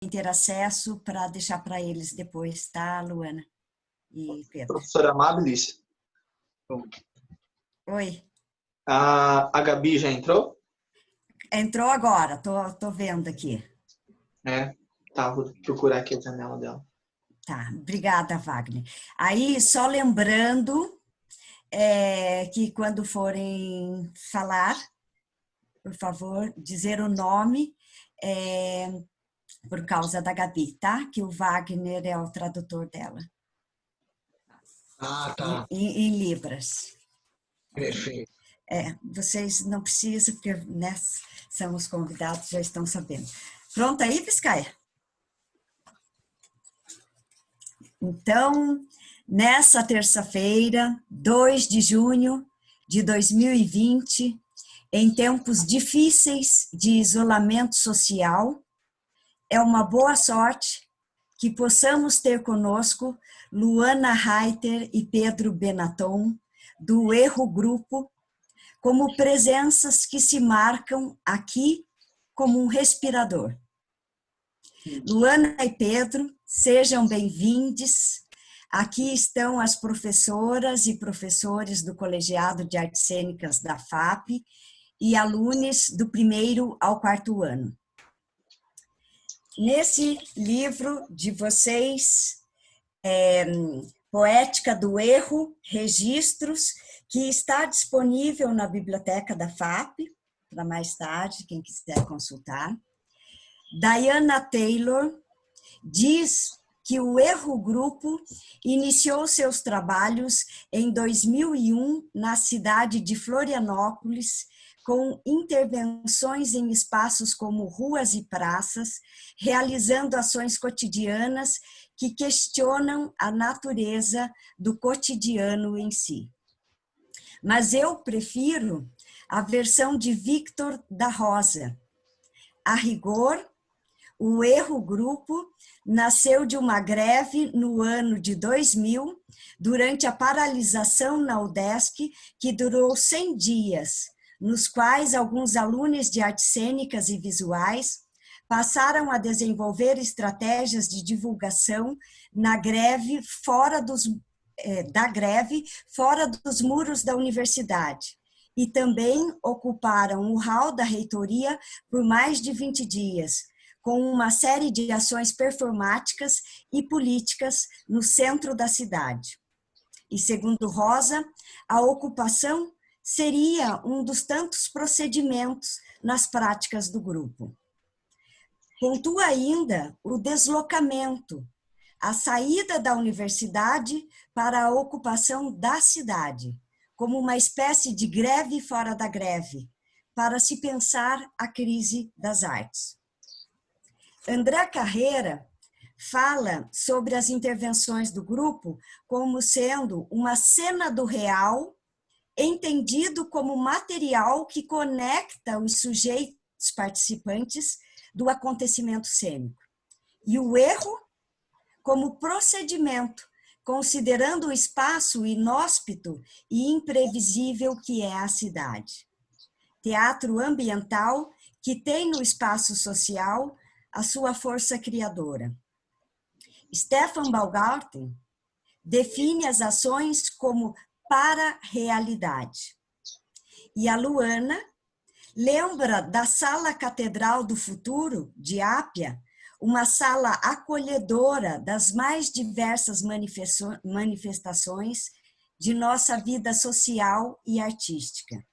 ter acesso para deixar para eles depois, tá, Luana e Pedro? Professora Amabilis. Oi. A Gabi já entrou? Entrou agora, tô vendo aqui. Tá, vou procurar aqui a janela dela. Tá, obrigada, Wagner. Aí, só lembrando que quando forem falar, por favor, dizer o nome por causa da Gabi, tá? Que o Wagner é o tradutor dela. Ah, tá. Em Libras. Perfeito. Vocês não precisam, porque né, são os convidados, já estão sabendo. Pronto aí, Piscaia? Então, nessa terça-feira, 2 de junho de 2020, em tempos difíceis de isolamento social, é uma boa sorte que possamos ter conosco Luana Reiter e Pedro Benaton, do Erro Grupo, como presenças que se marcam aqui como um respirador. Luana e Pedro, sejam bem-vindos. Aqui estão as professoras e professores do Colegiado de Artes Cênicas da FAP e alunos do 1º ao 4º ano. Nesse livro de vocês, Poética do Erro, Registros, que está disponível na biblioteca da FAP, para mais tarde, quem quiser consultar. Diana Taylor diz que o Erro Grupo iniciou seus trabalhos em 2001 na cidade de Florianópolis, com intervenções em espaços como ruas e praças, realizando ações cotidianas que questionam a natureza do cotidiano em si. Mas eu prefiro a versão de Victor da Rosa. A rigor, o Erro Grupo nasceu de uma greve no ano de 2000, durante a paralisação na UDESC, que durou 100 dias, nos quais alguns alunos de artes cênicas e visuais passaram a desenvolver estratégias de divulgação na greve fora dos muros da universidade, e também ocuparam o hall da reitoria por mais de 20 dias, com uma série de ações performáticas e políticas no centro da cidade. E, segundo Rosa, a ocupação seria um dos tantos procedimentos nas práticas do grupo. Pontua ainda o deslocamento, a saída da universidade para a ocupação da cidade, como uma espécie de greve fora da greve, para se pensar a crise das artes. André Carreira fala sobre as intervenções do grupo como sendo uma cena do real, entendido como material que conecta os sujeitos participantes do acontecimento cênico. E o erro como procedimento, considerando o espaço inóspito e imprevisível que é a cidade. Teatro ambiental que tem no espaço social a sua força criadora. Stefan Baumgarten define as ações como para-realidade. E a Luana lembra da Sala Catedral do Futuro, de Ápia, uma sala acolhedora das mais diversas manifestações de nossa vida social e artística.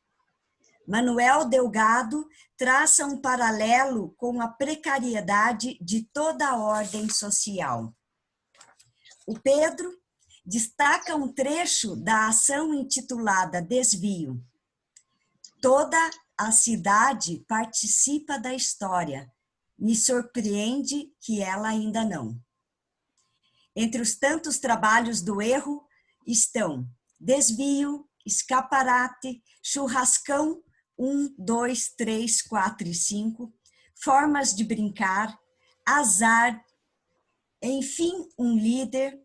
Manuel Delgado traça um paralelo com a precariedade de toda a ordem social. O Pedro destaca um trecho da ação intitulada Desvio. Toda a cidade participa da história. Me surpreende que ela ainda não. Entre os tantos trabalhos do erro estão Desvio, Escaparate, Churrascão 1, 2, 3, 4 e 5, Formas de Brincar, Azar, Enfim, um Líder,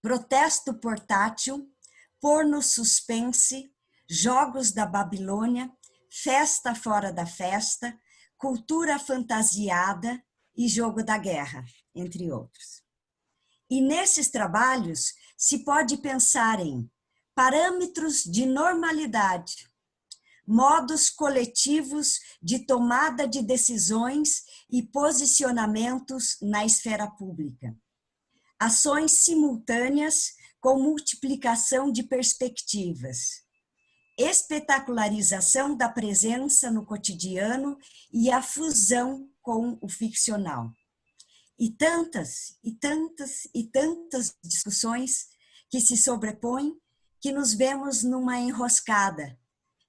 Protesto Portátil, Porno Suspense, Jogos da Babilônia, Festa Fora da Festa, Cultura Fantasiada, e Jogo da Guerra, entre outros. E nesses trabalhos se pode pensar em parâmetros de normalidade, modos coletivos de tomada de decisões e posicionamentos na esfera pública, ações simultâneas com multiplicação de perspectivas, espetacularização da presença no cotidiano e a fusão com o ficcional. E tantas discussões que se sobrepõem que nos vemos numa enroscada.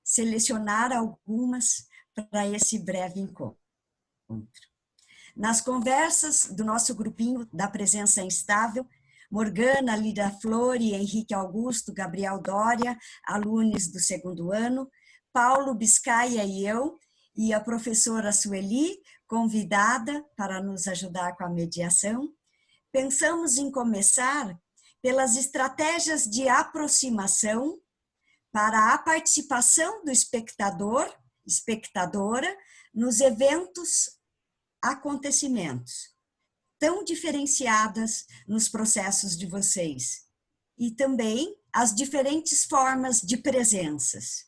Selecionar algumas para esse breve encontro. Nas conversas do nosso grupinho da Presença Instável, Morgana, Lida Flor e Henrique Augusto, Gabriel Dória, alunos do 2º ano, Paulo Biscaia e eu, e a professora Sueli, convidada para nos ajudar com a mediação, pensamos em começar pelas estratégias de aproximação para a participação do espectador, espectadora, nos eventos, acontecimentos, tão diferenciadas nos processos de vocês, e também as diferentes formas de presenças.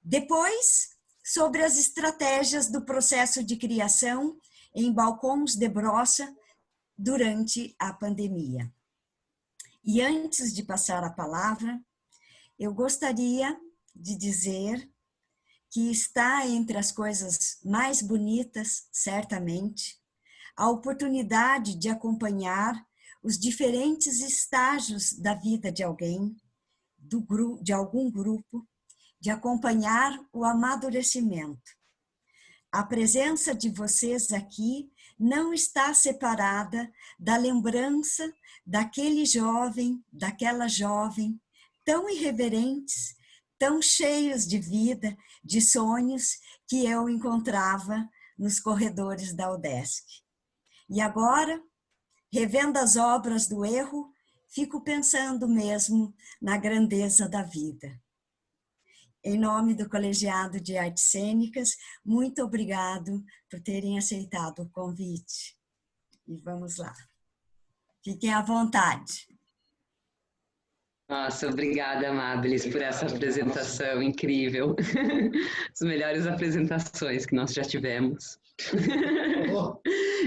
Depois, sobre as estratégias do processo de criação em balcões de broça durante a pandemia. E antes de passar a palavra, eu gostaria de dizer que está entre as coisas mais bonitas, certamente, a oportunidade de acompanhar os diferentes estágios da vida de alguém, de algum grupo, de acompanhar o amadurecimento. A presença de vocês aqui não está separada da lembrança daquele jovem, daquela jovem, tão irreverentes, tão cheios de vida, de sonhos, que eu encontrava nos corredores da UDESC. E agora, revendo as obras do erro, fico pensando mesmo na grandeza da vida. Em nome do Colegiado de Artes Cênicas, muito obrigado por terem aceitado o convite. E vamos lá. Fiquem à vontade. Nossa, obrigada, Amabilis, por essa apresentação incrível. As melhores apresentações que nós já tivemos.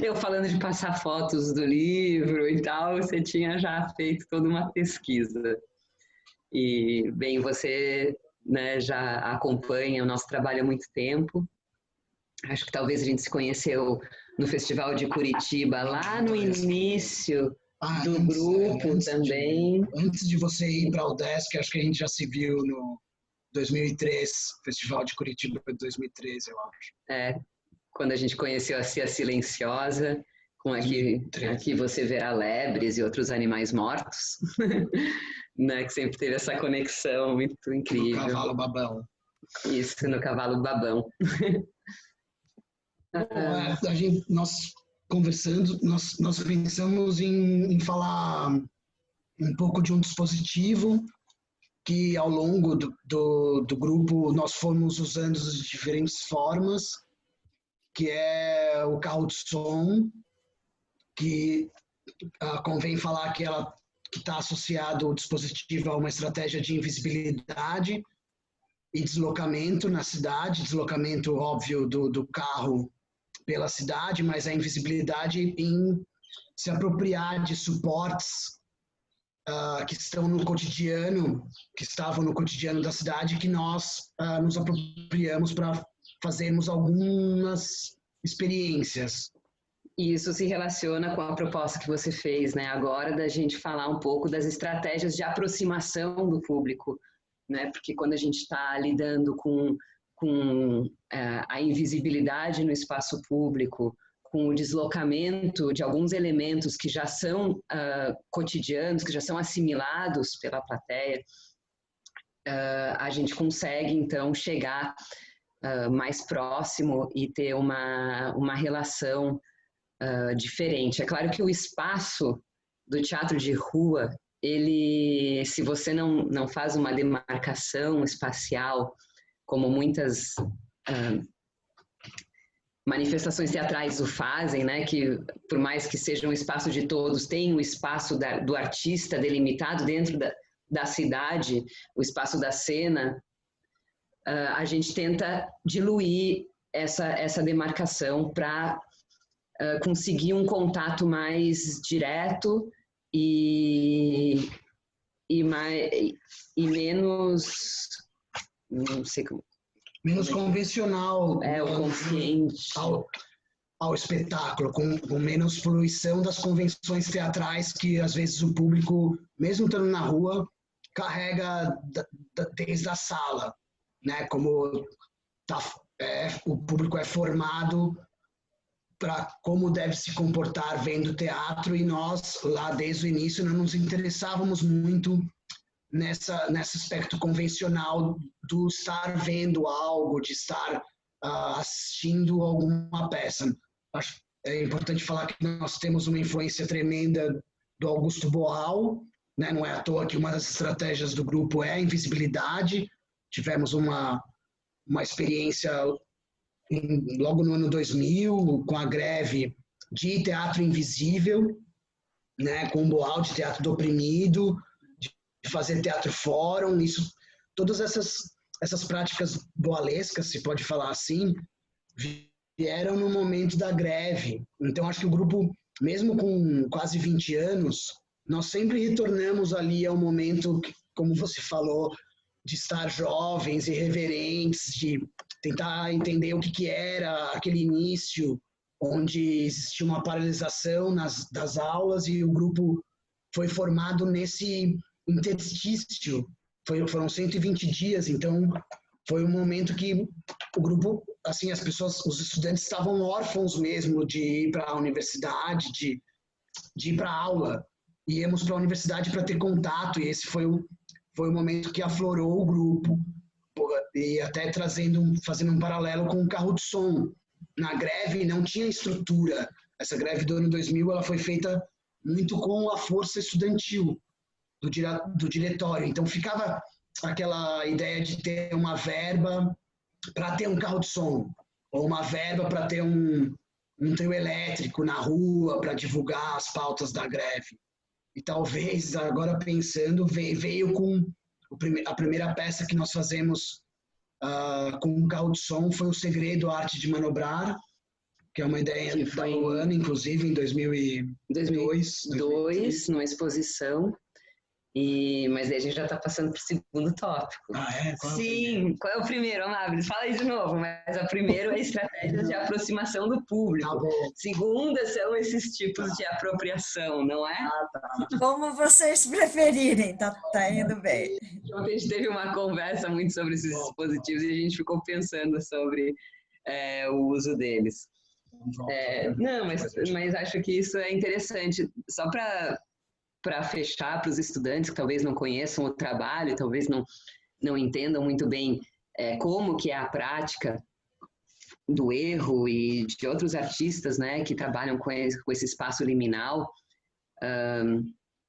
Eu falando de passar fotos do livro e tal, você tinha já feito toda uma pesquisa. E, bem, você, né, já acompanha o nosso trabalho há muito tempo. Acho que talvez a gente se conheceu no Festival de Curitiba, lá no início do grupo também. Antes de você ir para o UDESC, acho que a gente já se viu no 2003, Festival de Curitiba de 2013, eu acho. É, quando a gente conheceu a Cia Silenciosa, com aqui você verá lebres e outros animais mortos, né, que sempre teve essa conexão muito incrível. No Cavalo Babão. Isso, no Cavalo Babão. Nós conversando, nós pensamos em falar um pouco de um dispositivo que ao longo do grupo nós fomos usando de diferentes formas, que é o carro de som, que convém falar que está associado o dispositivo a uma estratégia de invisibilidade e deslocamento na cidade, deslocamento óbvio do carro pela cidade, mas a invisibilidade em se apropriar de suportes que estão no cotidiano, que estavam no cotidiano da cidade, que nós nos apropriamos para fazermos algumas experiências. E isso se relaciona com a proposta que você fez, né? Agora, da gente falar um pouco das estratégias de aproximação do público, né? Porque quando a gente está lidando com a invisibilidade no espaço público, com o deslocamento de alguns elementos que já são cotidianos, que já são assimilados pela plateia, a gente consegue, então, chegar mais próximo e ter uma relação diferente. É claro que o espaço do teatro de rua, ele, se você não faz uma demarcação espacial, como muitas manifestações teatrais o fazem, né? Que por mais que seja um espaço de todos, tem o espaço do artista delimitado dentro da cidade, o espaço da cena. A gente tenta diluir essa demarcação para conseguir um contato mais direto e menos, não sei como, menos convencional, o consciente ao espetáculo, com menos fruição das convenções teatrais que às vezes o público, mesmo estando na rua, carrega desde a sala, né? Como o público é formado para como deve se comportar vendo teatro, e nós, lá desde o início, não nos interessávamos muito nesse aspecto convencional do estar vendo algo, de estar assistindo alguma peça. Acho é importante falar que nós temos uma influência tremenda do Augusto Boal, né? Não é à toa que uma das estratégias do grupo é a invisibilidade. Tivemos uma experiência logo no ano 2000, com a greve de teatro invisível, né, com o Boal de teatro do oprimido, de fazer teatro fórum, todas essas práticas boalescas, se pode falar assim, vieram no momento da greve. Então, acho que o grupo, mesmo com quase 20 anos, nós sempre retornamos ali ao momento, como você falou, de estar jovens, irreverentes, de tentar entender o que era aquele início, onde existia uma paralisação das aulas, e o grupo foi formado nesse interstício. Foram 120 dias, então foi um momento que o grupo, assim, as pessoas, os estudantes estavam órfãos mesmo de ir para a universidade, de ir para a aula. Íamos para a universidade para ter contato, e esse foi o momento que aflorou o grupo. E até fazendo um paralelo com o carro de som. Na greve não tinha estrutura. Essa greve do ano 2000 ela foi feita muito com a força estudantil do diretório. Então ficava aquela ideia de ter uma verba para ter um carro de som, ou uma verba para ter um trio elétrico na rua para divulgar as pautas da greve. E talvez, agora pensando, veio com a primeira peça que nós fazemos com um carro de som, foi O Segredo, a Arte de Manobrar, que é uma ideia da Luana, inclusive, em 2002, numa exposição. Mas daí a gente já está passando para o segundo tópico. Sim, qual é o primeiro, Amáveis? Fala aí de novo, mas o primeiro é estratégias de aproximação do público. Tá bom. Segunda são esses tipos de apropriação, não é? Tá. Como vocês preferirem, tá indo bem. Ontem a gente teve uma conversa muito sobre esses dispositivos e a gente ficou pensando sobre o uso deles. Não, mas acho que isso é interessante. Só para fechar para os estudantes que talvez não conheçam o trabalho, talvez não entendam muito bem como que é a prática do erro, e de outros artistas, né, que trabalham com esse espaço liminal.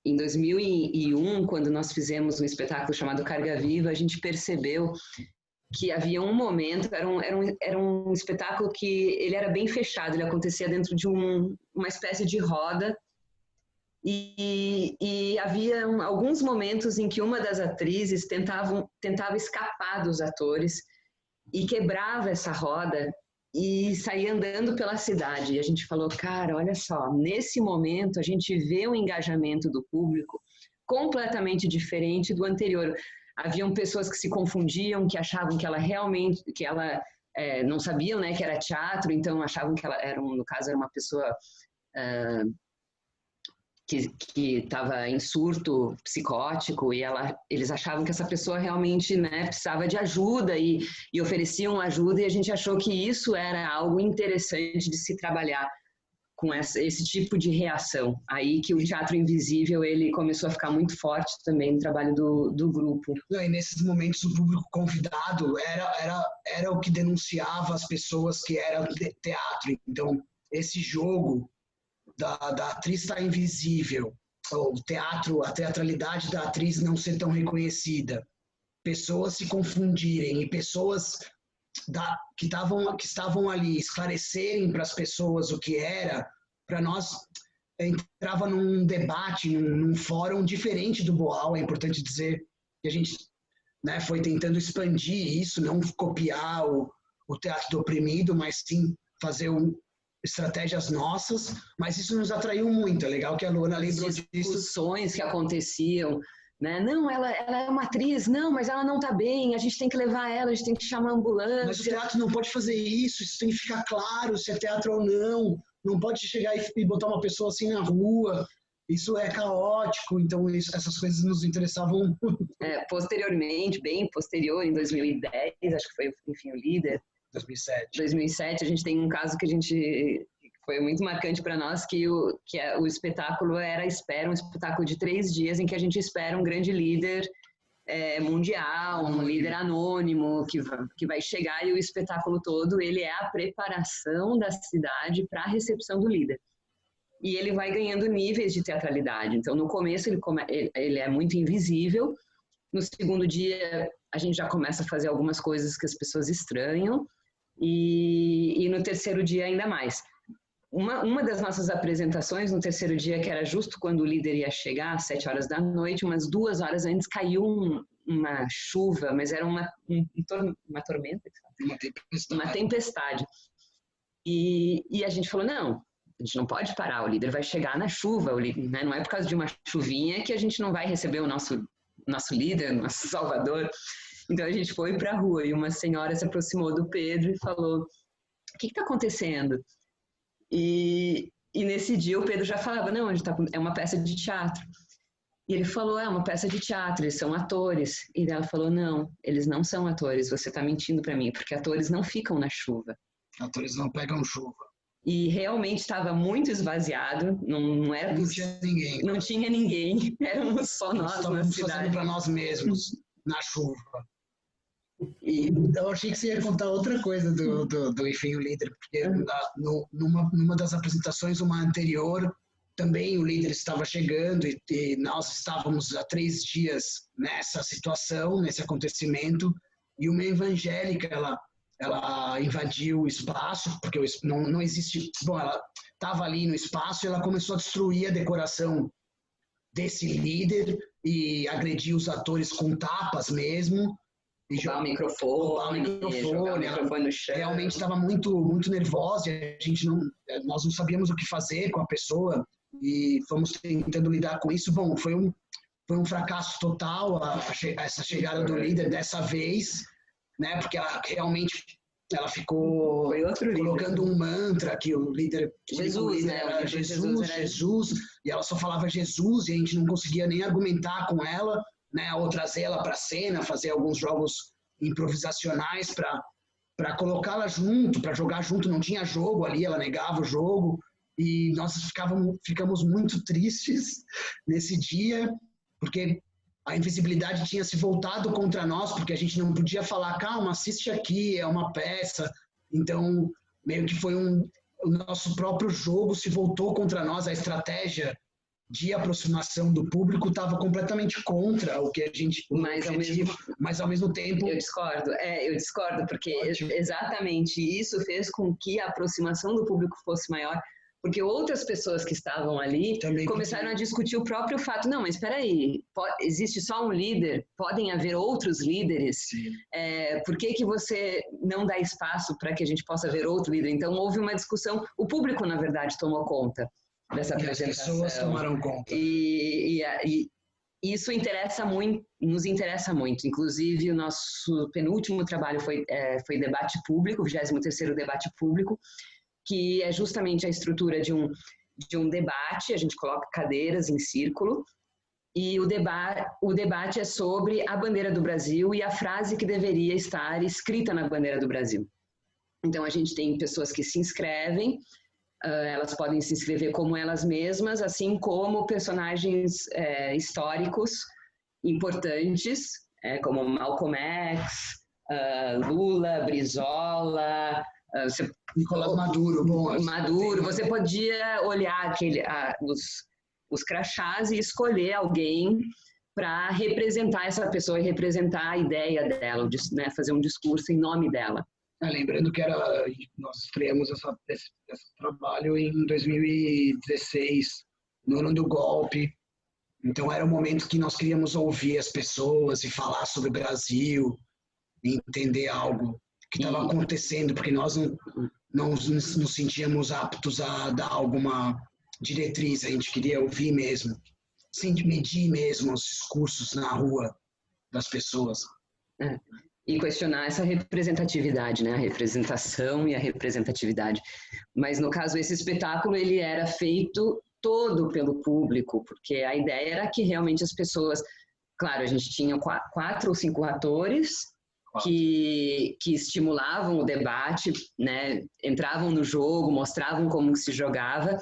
Em 2001, quando nós fizemos um espetáculo chamado Carga Viva, a gente percebeu que havia um momento, era um espetáculo que ele era bem fechado, ele acontecia dentro de uma espécie de roda, e havia alguns momentos em que uma das atrizes tentava escapar dos atores e quebrava essa roda e saía andando pela cidade. E a gente falou, cara, olha só, nesse momento a gente vê um engajamento do público completamente diferente do anterior. Haviam pessoas que se confundiam, que achavam que ela realmente, não sabiam, né, que era teatro, então achavam que ela no caso, era uma pessoa que estava em surto psicótico, e eles achavam que essa pessoa realmente, né, precisava de ajuda, e ofereciam ajuda, e a gente achou que isso era algo interessante de se trabalhar com esse tipo de reação. Aí que o teatro invisível ele começou a ficar muito forte também no trabalho do grupo. E nesses momentos o público convidado era o que denunciava as pessoas que eram teatro. Então, esse jogo da atriz estar invisível, o teatro, a teatralidade da atriz não ser tão reconhecida, pessoas se confundirem e pessoas que estavam ali esclarecerem para as pessoas o que era, para nós entrava num debate, num fórum diferente do Boal. É importante dizer que a gente, né, foi tentando expandir isso, não copiar o teatro do oprimido, mas sim fazer estratégias nossas, mas isso nos atraiu muito. É legal que a Luana lembrou disso. Discussões que aconteciam, né? Não, ela é uma atriz, não, mas ela não está bem, a gente tem que levar ela, a gente tem que chamar a ambulância. Mas o teatro não pode fazer isso tem que ficar claro se é teatro ou não pode chegar e botar uma pessoa assim na rua, isso é caótico, então essas coisas nos interessavam muito. Posteriormente, bem posterior, em 2010, acho que foi, enfim, o Líder. 2007, a gente tem um caso que foi muito marcante para nós, que o espetáculo um espetáculo de 3 dias em que a gente espera um grande líder mundial, um líder anônimo que vai chegar, e o espetáculo todo ele é a preparação da cidade para a recepção do líder. E ele vai ganhando níveis de teatralidade. Então, no começo ele é muito invisível, no segundo dia a gente já começa a fazer algumas coisas que as pessoas estranham, e no terceiro dia ainda mais. Uma das nossas apresentações no terceiro dia, que era justo quando o líder ia chegar, às 7 horas da noite, umas 2 horas antes, caiu uma chuva, mas era uma tormenta? Uma tempestade. E a gente falou, não, a gente não pode parar, o líder vai chegar na chuva, né? Não é por causa de uma chuvinha que a gente não vai receber o nosso líder, nosso salvador. Então a gente foi para a rua e uma senhora se aproximou do Pedro e falou, o que está acontecendo? E nesse dia o Pedro já falava, não, é uma peça de teatro. E ele falou, é uma peça de teatro, eles são atores. E ela falou, não, eles não são atores, você está mentindo para mim, porque atores não ficam na chuva. Atores não pegam chuva. E realmente estava muito esvaziado, não tinha ninguém. Não tinha ninguém, éramos só nós na cidade. Estávamos fazendo para nós mesmos, na chuva. Eu achei que você ia contar outra coisa do Enfim o Líder, porque numa das apresentações, uma anterior, também o líder estava chegando e nós estávamos há 3 dias nessa situação, nesse acontecimento, e uma evangélica, ela invadiu o espaço, porque não existe... Bom, ela estava ali no espaço e ela começou a destruir a decoração desse líder e agredir os atores com tapas mesmo. E jogar o microfone no chão. Realmente estava muito, muito nervosa, nós não sabíamos o que fazer com a pessoa e fomos tentando lidar com isso. Bom, foi um fracasso total essa chegada do líder dessa vez, né? Porque ela ficou colocando um mantra que o líder era Jesus, e ela só falava Jesus e a gente não conseguia nem argumentar com ela, né, ou trazer ela para a cena, fazer alguns jogos improvisacionais para colocá-la junto, para jogar junto. Não tinha jogo ali, ela negava o jogo, e nós ficamos muito tristes nesse dia, porque a invisibilidade tinha se voltado contra nós, porque a gente não podia falar, calma, assiste aqui, é uma peça. Então, meio que o nosso próprio jogo se voltou contra nós, a estratégia de aproximação do público estava completamente contra o que a gente... Mas ao mesmo tempo... Eu discordo, porque exatamente isso fez com que a aproximação do público fosse maior, porque outras pessoas que estavam ali começaram a discutir o próprio fato. Não, mas espera aí, existe só um líder? Podem haver outros líderes? Por que você não dá espaço para que a gente possa ver outro líder? Então, houve uma discussão, o público, na verdade, tomou conta dessa apresentação. As pessoas tomaram conta. E isso nos interessa muito. Inclusive, o nosso penúltimo trabalho foi debate público, o 23º debate público, que é justamente a estrutura de um debate. A gente coloca cadeiras em círculo, e o debate é sobre a bandeira do Brasil e a frase que deveria estar escrita na bandeira do Brasil. Então, a gente tem pessoas que se inscrevem, elas podem se inscrever como elas mesmas, assim como personagens históricos importantes, como Malcolm X, Lula, Brizola, Nicolás Maduro. Maduro. Você podia olhar os crachás e escolher alguém para representar essa pessoa e representar a ideia dela, né, fazer um discurso em nome dela. Lembrando que nós estreamos esse trabalho em 2016, no ano do golpe. Então era um momento que nós queríamos ouvir as pessoas e falar sobre o Brasil, e entender algo que estava acontecendo, porque nós não nos sentíamos aptos a dar alguma diretriz, a gente queria ouvir mesmo, medir mesmo os discursos na rua das pessoas. E questionar essa representatividade, né? A representação e a representatividade. Mas, no caso, esse espetáculo, ele era feito todo pelo público, porque a ideia era que realmente as pessoas... Claro, a gente tinha 4 ou 5 atores que estimulavam o debate, né? Entravam no jogo, mostravam como se jogava,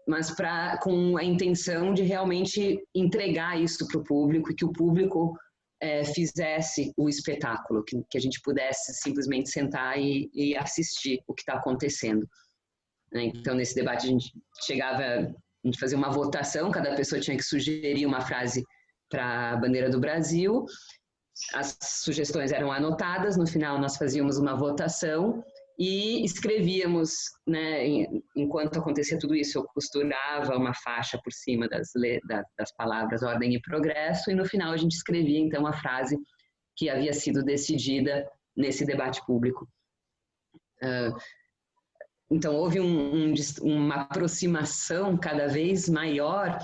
mas com a intenção de realmente entregar isso para o público e que o público fizesse o espetáculo, que a gente pudesse simplesmente sentar e assistir o que está acontecendo. Então, nesse debate, a gente fazia uma votação, cada pessoa tinha que sugerir uma frase para a bandeira do Brasil, as sugestões eram anotadas, no final nós fazíamos uma votação e escrevíamos, né, enquanto acontecia tudo isso, eu costurava uma faixa por cima das palavras ordem e progresso, e no final a gente escrevia, então, a frase que havia sido decidida nesse debate público. Então, houve uma aproximação cada vez maior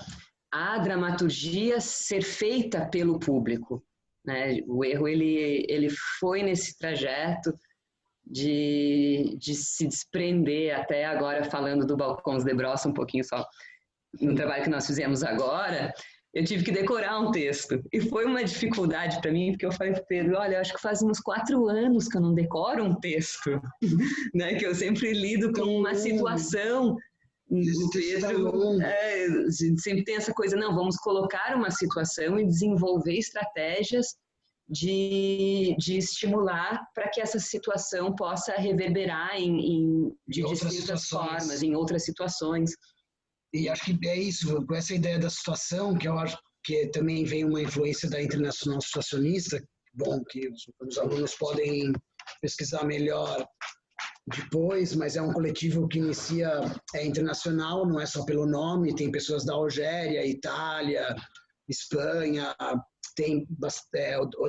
à dramaturgia ser feita pelo público, né? O Erro, ele foi nesse trajeto de se desprender, até agora falando do Balcões de Brossa um pouquinho só, no trabalho que nós fizemos agora, eu tive que decorar um texto, e foi uma dificuldade para mim, porque eu falei para o Pedro, olha, eu acho que faz uns 4 anos que eu não decoro um texto, né, que eu sempre lido com uma situação. O Pedro sempre tem essa coisa, não, vamos colocar uma situação e desenvolver estratégias de estimular para que essa situação possa reverberar de distintas formas, em outras situações. E acho que é isso, com essa ideia da situação, que eu acho que também vem uma influência da Internacional Situacionista, bom, que os alunos podem pesquisar melhor depois, mas é um coletivo que é internacional, não é só pelo nome, tem pessoas da Algéria, Itália, Espanha, tem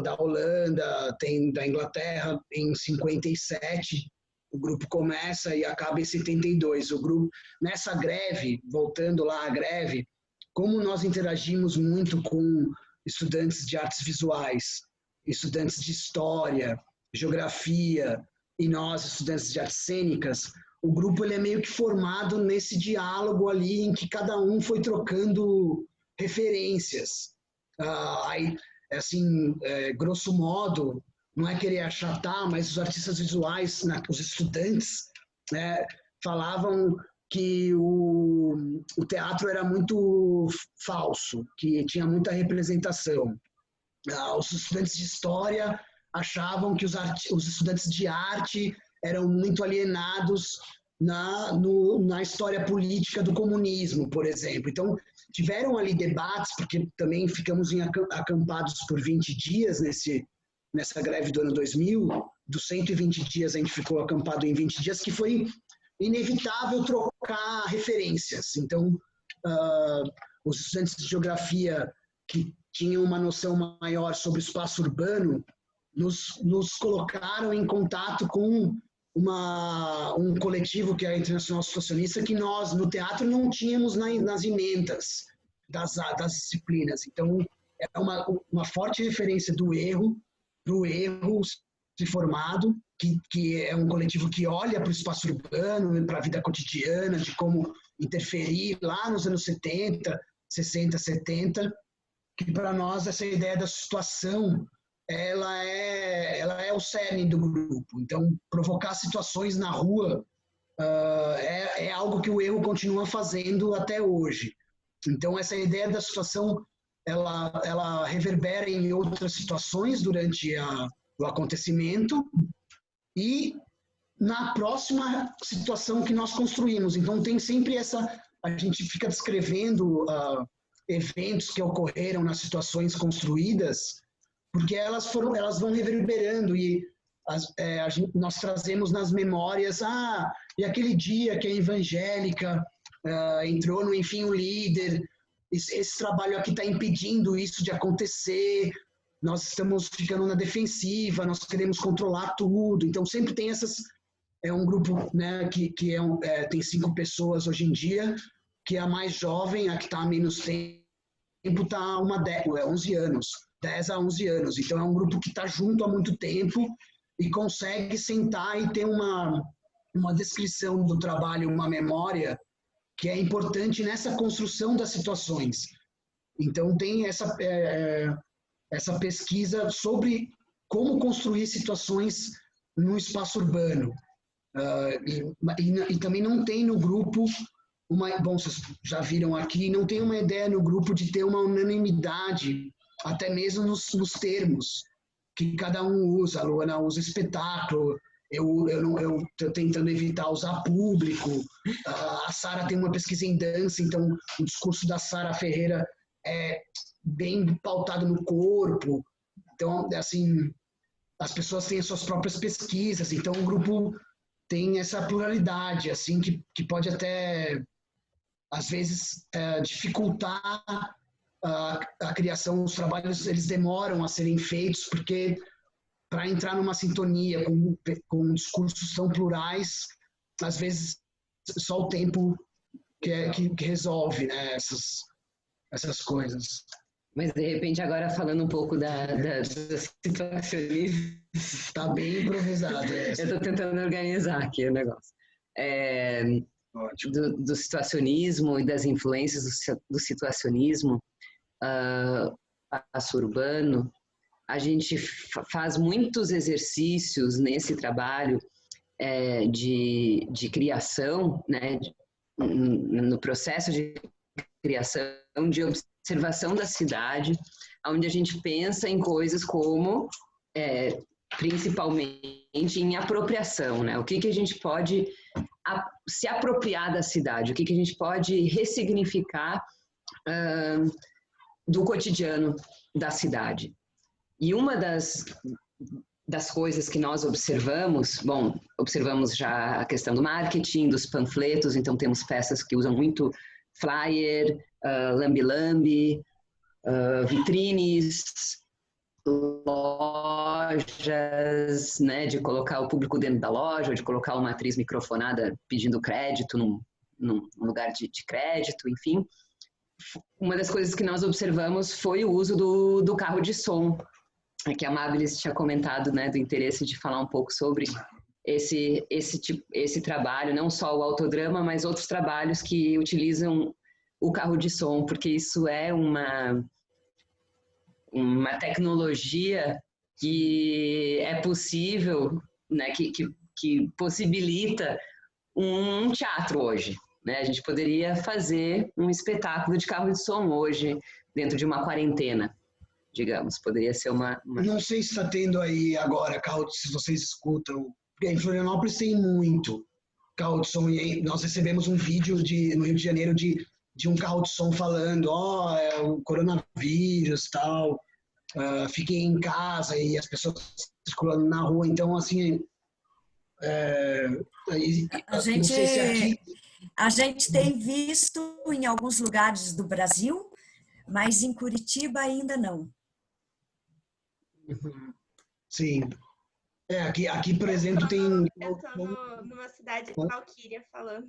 da Holanda, tem da Inglaterra. Em 57 o grupo começa e acaba em 72. O grupo, nessa greve, voltando lá à greve, como nós interagimos muito com estudantes de artes visuais, estudantes de história, geografia, e nós, estudantes de artes cênicas, o grupo ele é meio que formado nesse diálogo ali em que cada um foi trocando referências. Aí, assim, grosso modo, não é querer achatar, mas os artistas visuais, os estudantes, falavam que o teatro era muito falso, que tinha muita representação. Os estudantes de história achavam que os estudantes de arte eram muito alienados na história política do comunismo, por exemplo. Então, tiveram ali debates, porque também ficamos acampados por 20 dias nessa greve do ano 2000, dos 120 dias a gente ficou acampado em 20 dias, que foi inevitável trocar referências. Então, os estudantes de geografia que tinham uma noção maior sobre o espaço urbano nos colocaram em contato com um coletivo que é a Internacional Situacionista, que nós, no teatro, não tínhamos nas emendas das disciplinas. Então, é uma forte referência do Erro, para o Erro se formado, que é um coletivo que olha para o espaço urbano, para a vida cotidiana, de como interferir lá nos anos 70, 60, 70, que para nós essa ideia da situação ela é o cerne do grupo. Então, provocar situações na rua é algo que o Erro continua fazendo até hoje. Então, essa ideia da situação, ela reverbera em outras situações durante o acontecimento e na próxima situação que nós construímos. Então, tem sempre a gente fica descrevendo eventos que ocorreram nas situações construídas, porque elas vão reverberando e nós trazemos nas memórias, e aquele dia que a evangélica entrou no Enfim o Líder, esse trabalho aqui está impedindo isso de acontecer, nós estamos ficando na defensiva, nós queremos controlar tudo. Então, sempre tem essas... É um grupo, né, que tem 5 pessoas hoje em dia, que a mais jovem, a que está há menos tempo, está há 11 anos, 10 a 11 anos. Então, é um grupo que está junto há muito tempo e consegue sentar e ter uma descrição do trabalho, uma memória, que é importante nessa construção das situações. Então, tem essa pesquisa sobre como construir situações no espaço urbano. E também não tem no grupo bom, vocês já viram aqui, não tem uma ideia no grupo de ter uma unanimidade, até mesmo nos termos que cada um usa. A Luana usa espetáculo, eu estou tentando evitar usar público, a Sara tem uma pesquisa em dança, então o discurso da Sara Ferreira é bem pautado no corpo. Então, assim, as pessoas têm as suas próprias pesquisas, então o grupo tem essa pluralidade, assim, que pode até, às vezes, dificultar a criação. Os trabalhos, eles demoram a serem feitos, porque para entrar numa sintonia com discursos tão plurais, às vezes só o tempo que resolve, né, essas coisas. Mas, de repente, agora falando um pouco da situacionismo... Está bem improvisado. Eu estou tentando organizar aqui o negócio. Do situacionismo e das influências do situacionismo espaço urbano, a gente faz muitos exercícios nesse trabalho de criação, né, no processo de criação, de observação da cidade, onde a gente pensa em coisas como, principalmente, em apropriação, né? O que a gente pode se apropriar da cidade, o que a gente pode ressignificar do cotidiano da cidade. E uma das coisas que nós observamos, observamos já a questão do marketing, dos panfletos, então temos peças que usam muito flyer, lambi-lambi, vitrines, lojas, né, de colocar o público dentro da loja, ou de colocar uma atriz microfonada pedindo crédito num lugar de crédito, enfim. Uma das coisas que nós observamos foi o uso do carro de som, que a Amabilis tinha comentado, né, do interesse de falar um pouco sobre esse trabalho, não só o autodrama, mas outros trabalhos que utilizam o carro de som, porque isso é uma tecnologia que é possível, né, que possibilita um teatro hoje, né? A gente poderia fazer um espetáculo de carro de som hoje, dentro de uma quarentena, digamos. Poderia ser uma... Não sei se está tendo aí agora carro, se vocês escutam, porque em Florianópolis tem muito carro de som, e nós recebemos um vídeo no Rio de Janeiro de um carro de som falando, é o coronavírus, tal, fiquem em casa, e as pessoas circulando na rua. Então, assim, não sei se aqui... A gente tem visto em alguns lugares do Brasil, mas em Curitiba ainda não. Sim. Aqui, por exemplo, tem... Eu estou numa cidade de Valquíria falando.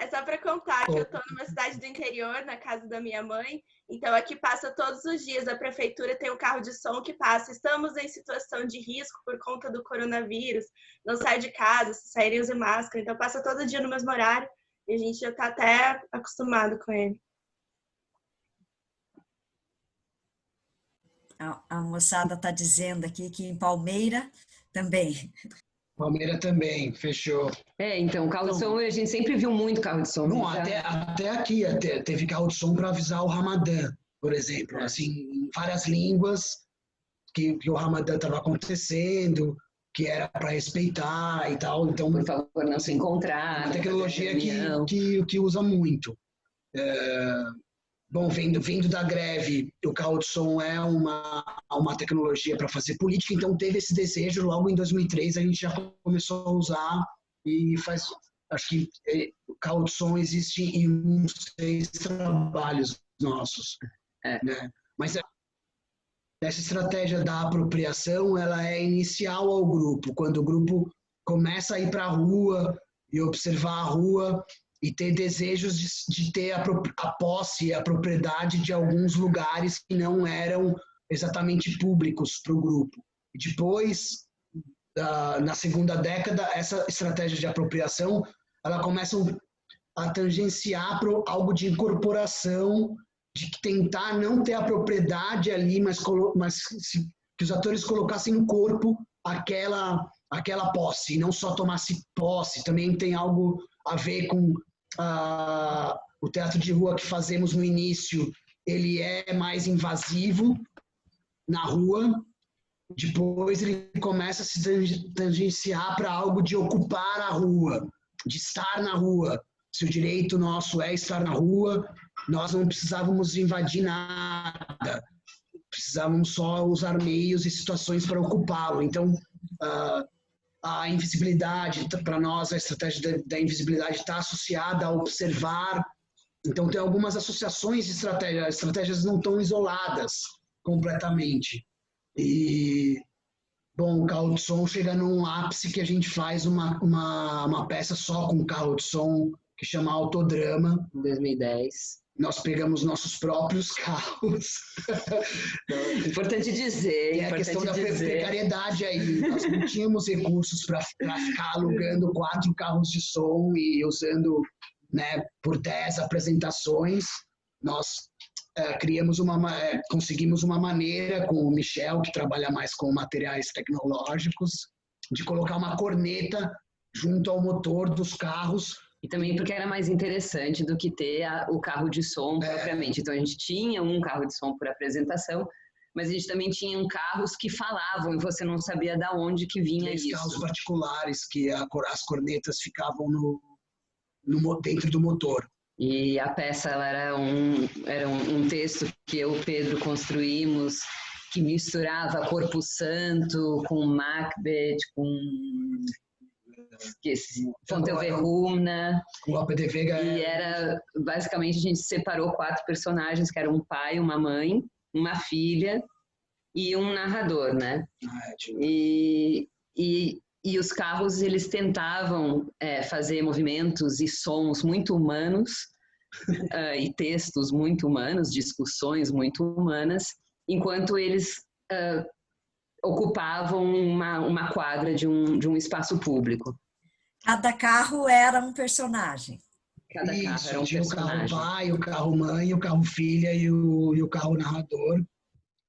É só para contar que eu estou numa cidade do interior, na casa da minha mãe. Então, aqui passa todos os dias. A prefeitura tem um carro de som que passa. Estamos em situação de risco por conta do coronavírus. Não sai de casa, se saírem use máscara. Então, passa todo dia no mesmo horário. E a gente já está até acostumado com ele. A moçada está dizendo aqui que em Palmeira também. Palmeira também, fechou. Então, carro de som, a gente sempre viu muito carro de som. Não, até aqui teve carro de som para avisar o Ramadã, por exemplo. Assim, em várias línguas, que o Ramadã estava acontecendo, que era para respeitar e tal. Então, por favor, não se encontrar. Uma tecnologia que usa muito. bom, vindo da greve, o carro de som é uma tecnologia para fazer política, então teve esse desejo, logo em 2003 a gente já começou a usar e faz, acho que o carro de som existe em uns 6 trabalhos nossos, né? Mas essa estratégia da apropriação, ela é inicial ao grupo, quando o grupo começa a ir para a rua e observar a rua e ter desejos de ter a posse, a propriedade de alguns lugares que não eram exatamente públicos para o grupo. E depois, na segunda década, essa estratégia de apropriação, ela começa a tangenciar para algo de incorporação, de tentar não ter a propriedade ali, mas que os atores colocassem no corpo aquela posse, e não só tomasse posse. Também tem algo a ver com o teatro de rua que fazemos no início, ele é mais invasivo na rua, depois ele começa a se tangenciar para algo de ocupar a rua, de estar na rua. Se o direito nosso é estar na rua, nós não precisávamos invadir nada, precisávamos só usar meios e situações para ocupá-lo. Então, a invisibilidade, para nós, a estratégia da invisibilidade está associada a observar. Então, tem algumas associações de estratégias. As estratégias não estão isoladas completamente. E, bom, o carro de som chega num ápice que a gente faz uma peça só com carro de som, que chama Autodrama. Em 2010. Nós pegamos nossos próprios carros. Importante dizer. E a questão da precariedade aí. Nós não tínhamos recursos para ficar alugando 4 carros de som e usando, né, por 10 apresentações. Nós conseguimos uma maneira com o Michel, que trabalha mais com materiais tecnológicos, de colocar uma corneta junto ao motor dos carros. E também porque era mais interessante do que ter o carro de som propriamente. Então, a gente tinha um carro de som por apresentação, mas a gente também tinha carros que falavam e você não sabia de onde que vinha isso. Carros particulares que as cornetas ficavam dentro do motor. E a peça ela era um texto que eu e o Pedro construímos, que misturava Corpo Santo com Macbeth, com Fonteverrumna. O Lope de Vega. E era, basicamente, a gente separou 4 personagens, que eram um pai, uma mãe, uma filha e um narrador, né? E os carros, eles tentavam fazer movimentos e sons muito humanos e textos muito humanos, discussões muito humanas, enquanto eles ocupavam uma quadra de um espaço público. Cada carro era um personagem. Cada carro era um tinha personagem. O carro pai, o carro mãe, o carro filha e o carro narrador.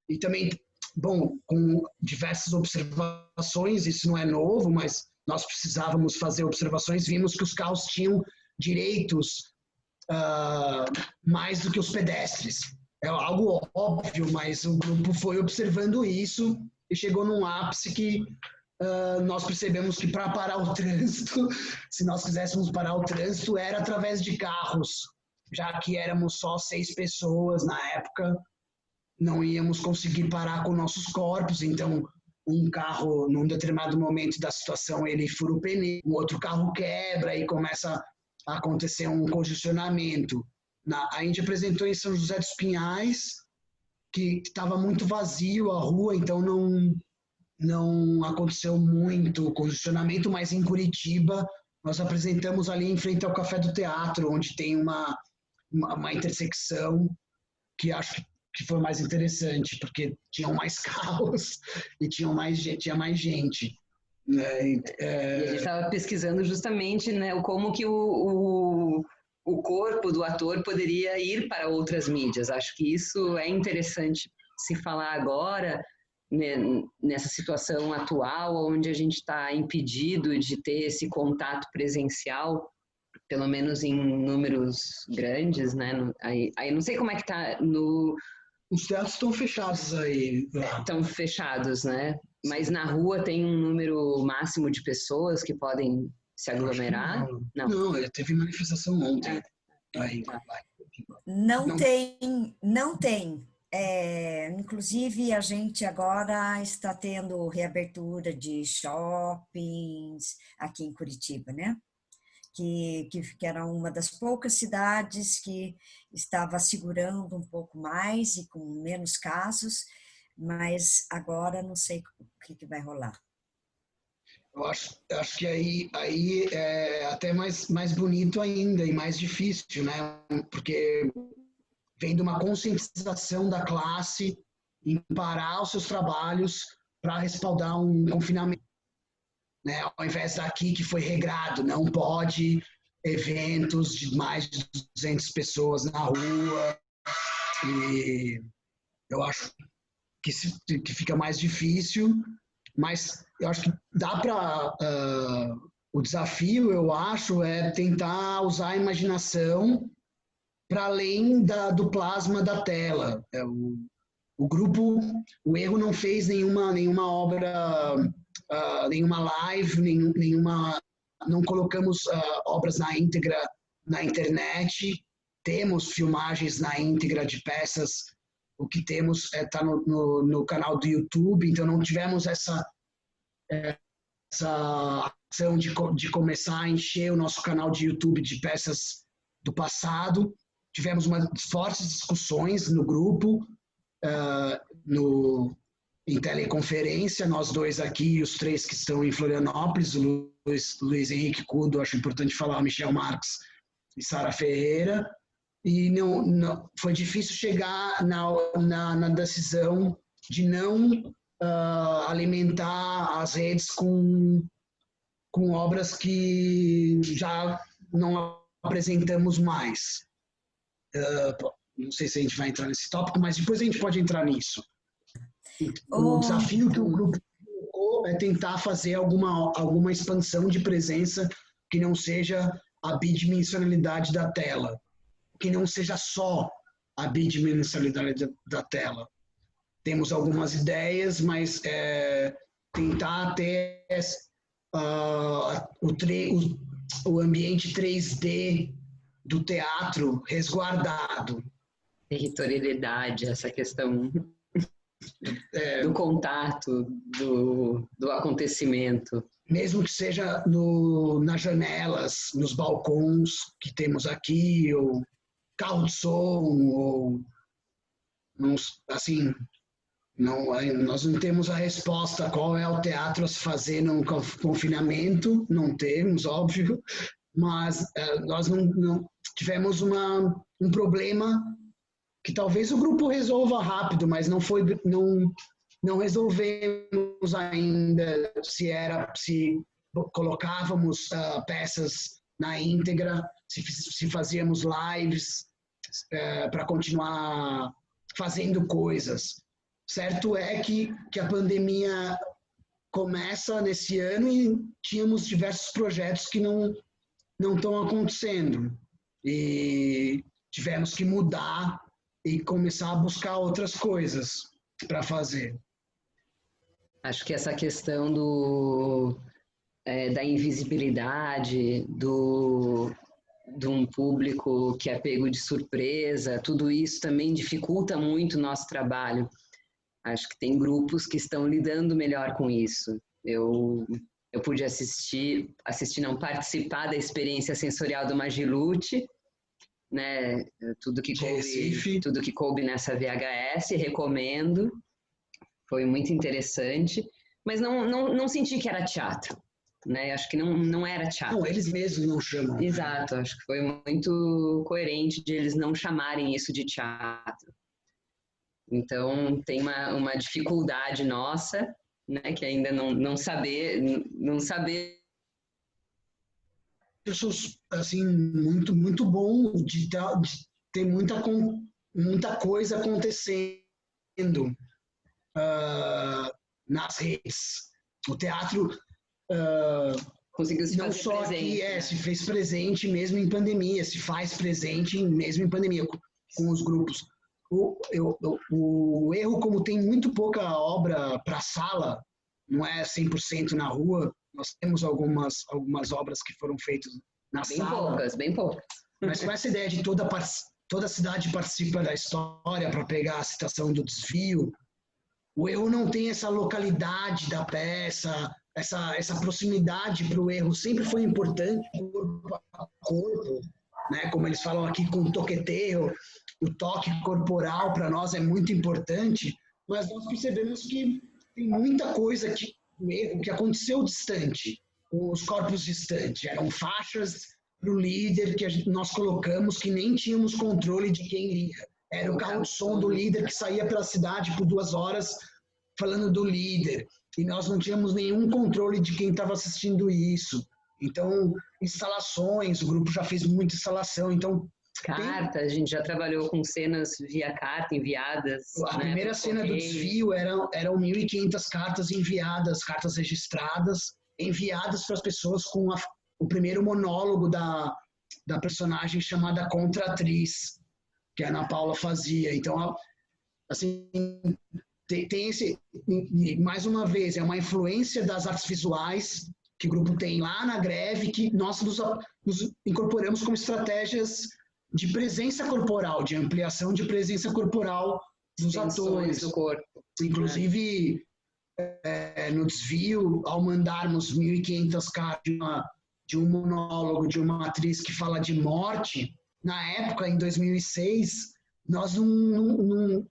E também, bom, com diversas observações, isso não é novo, mas nós precisávamos fazer observações, vimos que os carros tinham direitos mais do que os pedestres. É algo óbvio, mas o grupo foi observando isso e chegou num ápice que nós percebemos que para parar o trânsito, se nós quiséssemos parar o trânsito, era através de carros, já que éramos só 6 pessoas na época, não íamos conseguir parar com nossos corpos, então um carro, num determinado momento da situação, ele fura o pneu, o outro carro quebra e começa a acontecer um congestionamento. A gente apresentou em São José dos Pinhais, que estava muito vazio a rua, então não aconteceu muito congestionamento, mas em Curitiba nós apresentamos ali em frente ao Café do Teatro, onde tem uma intersecção que acho que foi mais interessante, porque tinham mais carros e tinha mais gente. E a gente estava pesquisando justamente, né, como que o corpo do ator poderia ir para outras mídias. Acho que isso é interessante se falar agora, né, nessa situação atual, onde a gente está impedido de ter esse contato presencial, pelo menos em números grandes, né? Aí não sei como é que está no... Os teatros estão fechados aí. Estão fechados, né? Mas na rua tem um número máximo de pessoas que podem se aglomerar? Não, teve manifestação ontem. Aí, Não tem, não tem. Inclusive, a gente agora está tendo reabertura de shoppings aqui em Curitiba, né? Que era uma das poucas cidades que estava segurando um pouco mais e com menos casos, mas agora não sei o que vai rolar. Eu acho que aí é até mais bonito ainda e mais difícil, né? Porque vem de uma conscientização da classe em parar os seus trabalhos para respaldar um confinamento. Né? Ao invés daqui que foi regrado, não pode eventos de mais de 200 pessoas na rua. E eu acho que fica mais difícil, mas eu acho que dá para... o desafio, eu acho, é tentar usar a imaginação para além do plasma da tela. O grupo, o Erro não fez nenhuma obra, nenhuma live, não colocamos obras na íntegra na internet, temos filmagens na íntegra de peças, o que temos está no canal do YouTube, então não tivemos essa ação de começar a encher o nosso canal de YouTube de peças do passado. Tivemos fortes discussões no grupo, em teleconferência, nós dois aqui e os três que estão em Florianópolis, o Luiz Henrique Cudo, acho importante falar, Michel Marques e Sara Ferreira, e não foi difícil chegar na decisão de não alimentar as redes com obras que já não apresentamos mais. Não sei se a gente vai entrar nesse tópico, mas depois a gente pode entrar nisso. O desafio que o grupo colocou é tentar fazer alguma expansão de presença que não seja a bidimensionalidade da tela, que não seja só a bidimensionalidade da tela. Temos algumas ideias, mas tentar ter o ambiente 3D do teatro resguardado. Territorialidade, essa questão do contato, do acontecimento. Mesmo que seja nas janelas, nos balcões que temos aqui, ou carro de som, ou assim, nós não temos a resposta qual é o teatro a se fazer no confinamento, não temos, óbvio, mas nós não tivemos um problema que talvez o grupo resolva rápido, mas não resolvemos ainda se colocávamos peças na íntegra, se fazíamos lives para continuar fazendo coisas. Certo é que a pandemia começa nesse ano e tínhamos diversos projetos que não estão acontecendo. E tivemos que mudar e começar a buscar outras coisas para fazer. Acho que essa questão da invisibilidade, de um público que é pego de surpresa, tudo isso também dificulta muito o nosso trabalho. Acho que tem grupos que estão lidando melhor com isso. Eu pude participar da experiência sensorial do Magilute, né? Tudo que coube nessa VHS, recomendo. Foi muito interessante, mas não senti que era teatro, né? Acho que não era teatro. Não, eles mesmos não chamam. Exato, acho que foi muito coerente de eles não chamarem isso de teatro. Então, tem uma dificuldade nossa, né, que ainda não saber... Eu sou, assim, muito, muito bom de ter muita coisa acontecendo nas redes. O teatro conseguiu se não fazer só presente, aqui, né? se fez presente mesmo em pandemia, se faz presente mesmo em pandemia com os grupos. O Erro, como tem muito pouca obra para sala, não é 100% na rua, nós temos algumas obras que foram feitas na sala. Bem poucas. Mas com essa ideia de toda toda a cidade participa da história para pegar a citação do desvio. O erro não tem essa localidade da peça, essa proximidade para o erro sempre foi importante, corpo a corpo, né? Como eles falam aqui com toqueteio, o toque corporal para nós é muito importante, mas nós percebemos que tem muita coisa o erro que aconteceu distante, os corpos distantes, eram faixas para o líder que nós colocamos que nem tínhamos controle de quem lia. Era o carro de som do líder que saía pela cidade por 2 horas falando do líder, e nós não tínhamos nenhum controle de quem estava assistindo isso. Então, instalações, o grupo já fez muita instalação, então... Carta, a gente já trabalhou com cenas via carta enviadas. A primeira cena do desvio eram 1.500 cartas enviadas, cartas registradas, enviadas para as pessoas com o primeiro monólogo da personagem chamada Contra-Atriz, que a Ana Paula fazia. Então, assim, tem esse, mais uma vez, é uma influência das artes visuais que o grupo tem lá na greve, que nós nos incorporamos como estratégias de presença corporal, de ampliação de presença corporal dos atores. Do corpo. Inclusive, no desvio, ao mandarmos 1.500 cartas de um monólogo de uma atriz que fala de morte, na época, em 2006, nós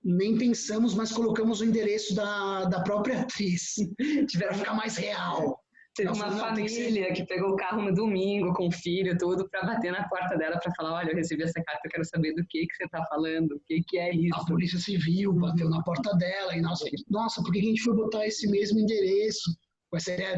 nem pensamos, mas colocamos o endereço da própria atriz, para ficar mais real. Teve uma família que pegou o carro no domingo com o filho, tudo, para bater na porta dela para falar, olha, eu recebi essa carta, eu quero saber do que você está falando, o que é isso. A Polícia Civil bateu na porta dela e nós, nossa, por que a gente foi botar esse mesmo endereço? Com essa ideia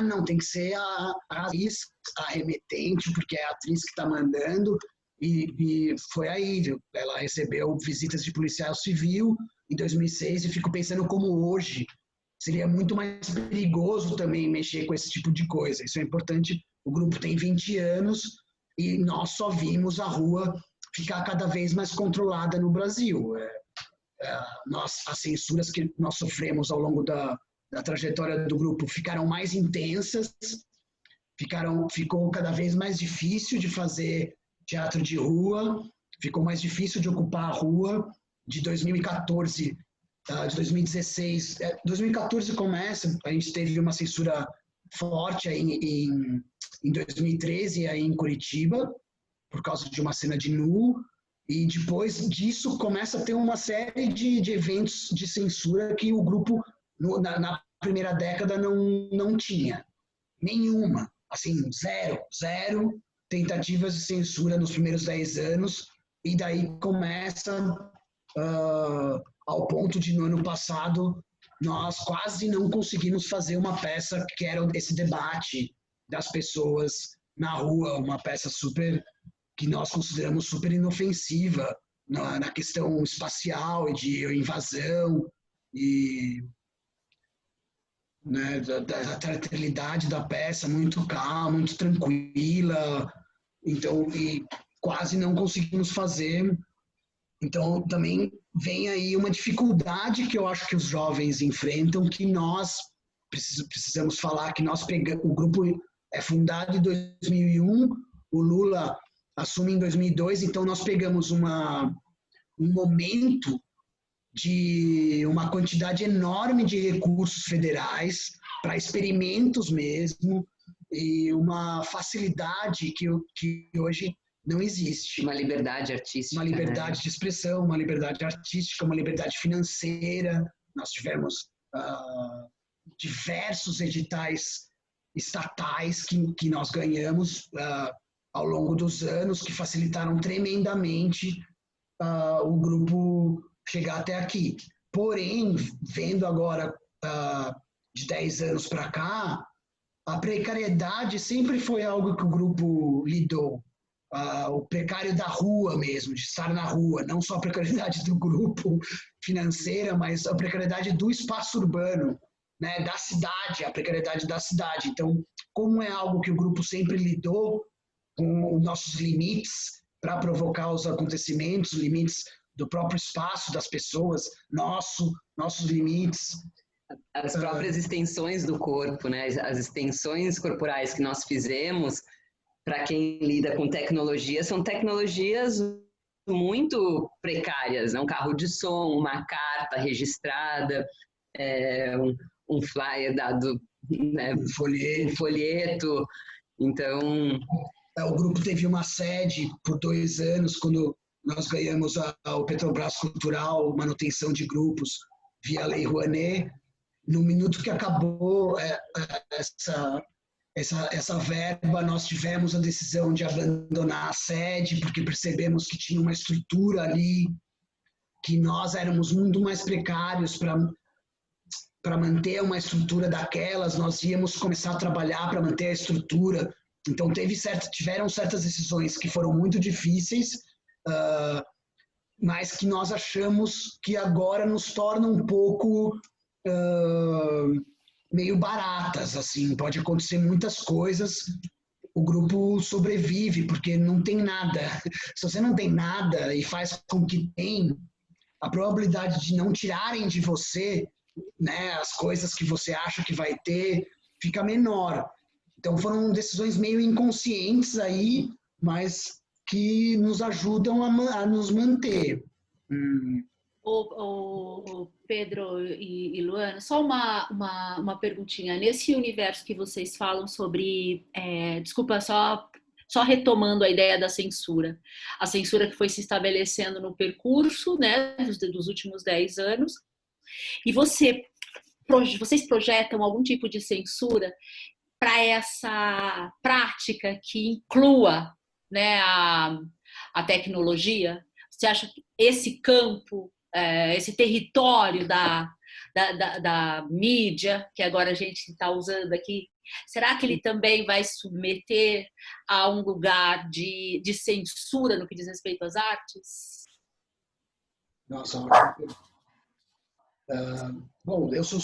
não, tem que ser a atriz, a remetente, porque é a atriz que está mandando. E foi aí, viu? Ela recebeu visitas de policial civil em 2006 e fico pensando como hoje seria muito mais perigoso também mexer com esse tipo de coisa. Isso é importante. O grupo tem 20 anos e nós só vimos a rua ficar cada vez mais controlada no Brasil. As censuras que nós sofremos ao longo da trajetória do grupo ficaram mais intensas, ficou cada vez mais difícil de fazer teatro de rua, ficou mais difícil de ocupar a rua. De 2014, de 2016, 2014 começa, a gente teve uma censura forte em 2013 aí em Curitiba, por causa de uma cena de nu, e depois disso começa a ter uma série de eventos de censura que o grupo, na primeira década, não tinha. Nenhuma. Assim, zero tentativas de censura nos primeiros 10 anos, e daí começa ao ponto de, no ano passado, nós quase não conseguimos fazer uma peça que era esse debate das pessoas na rua, uma peça que nós consideramos super inofensiva na questão espacial e de invasão e né, da teatralidade da peça, muito calma, muito tranquila, então, e quase não conseguimos fazer. Então, também vem aí uma dificuldade que eu acho que os jovens enfrentam, que nós precisamos falar, que o grupo é fundado em 2001, o Lula assume em 2002, então nós pegamos um momento de uma quantidade enorme de recursos federais para experimentos mesmo, e uma facilidade que hoje não existe. Uma liberdade artística. Uma liberdade de expressão, uma liberdade artística, uma liberdade financeira. Nós tivemos diversos editais estatais que nós ganhamos ao longo dos anos, que facilitaram tremendamente o grupo chegar até aqui. Porém, vendo agora de 10 anos para cá, a precariedade sempre foi algo que o grupo lidou. O precário da rua mesmo, de estar na rua, não só a precariedade do grupo financeira, mas a precariedade do espaço urbano, né, da cidade, a precariedade da cidade. Então, como é algo que o grupo sempre lidou com os nossos limites para provocar os acontecimentos, limites do próprio espaço das pessoas, nossos limites. As próprias extensões do corpo, né? As extensões corporais que nós fizemos, para quem lida com tecnologia, são tecnologias muito precárias, né? Um carro de som, uma carta registrada, um flyer dado, né? Um folheto. Então... O grupo teve uma sede por 2 anos, quando nós ganhamos o Petrobras Cultural, manutenção de grupos via Lei Rouanet. No minuto que acabou essa verba, nós tivemos a decisão de abandonar a sede, porque percebemos que tinha uma estrutura ali, que nós éramos muito mais precários para manter uma estrutura daquelas, nós íamos começar a trabalhar para manter a estrutura. Então, tiveram certas decisões que foram muito difíceis, mas que nós achamos que agora nos tornam um pouco meio baratas. Assim, pode acontecer muitas coisas, o grupo sobrevive, porque não tem nada. Se você não tem nada e faz com que tem, a probabilidade de não tirarem de você, né, as coisas que você acha que vai ter, fica menor. Então, foram decisões meio inconscientes aí, mas que nos ajudam a nos manter. O Pedro e Luana, só uma perguntinha. Nesse universo que vocês falam sobre... desculpa, só retomando a ideia da censura. A censura que foi se estabelecendo no percurso, né, dos últimos 10 anos. E vocês projetam algum tipo de censura para essa prática que inclua, né, a tecnologia? Você acha que esse campo, esse território da mídia, que agora a gente está usando aqui, será que ele também vai submeter a um lugar de censura no que diz respeito às artes? Nossa, bom, eu sou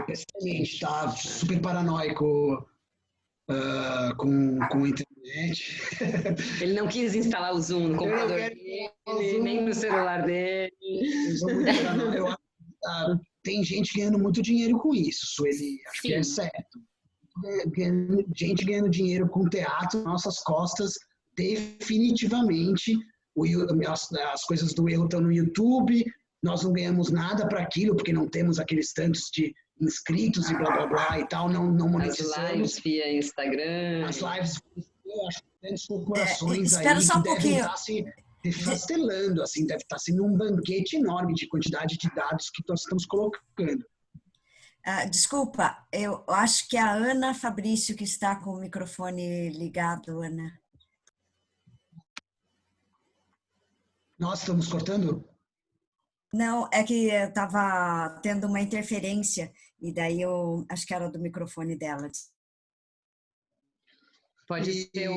pessoalmente, tá? Super paranoico com a internet. Ele não quis instalar o Zoom no computador dele, nem no celular dele. Eu sou muito paranoico. Tem gente ganhando muito dinheiro com isso, Sueli. Acho que é certo. Gente ganhando dinheiro com teatro, nossas costas, definitivamente. As coisas do erro estão no YouTube. Nós não ganhamos nada para aquilo, porque não temos aqueles tantos de inscritos e blá, blá, blá e tal, não monetizamos. As lives via Instagram. As lives, eu acho que grandes corporações aí só um que devem estar se desfastelando, assim, deve estar sendo um banquete enorme de quantidade de dados que nós estamos colocando. Desculpa, eu acho que é a Ana Fabrício que está com o microfone ligado, Ana. Nós estamos cortando? Não, é que estava tendo uma interferência e daí eu acho que era do microfone dela. Pode ser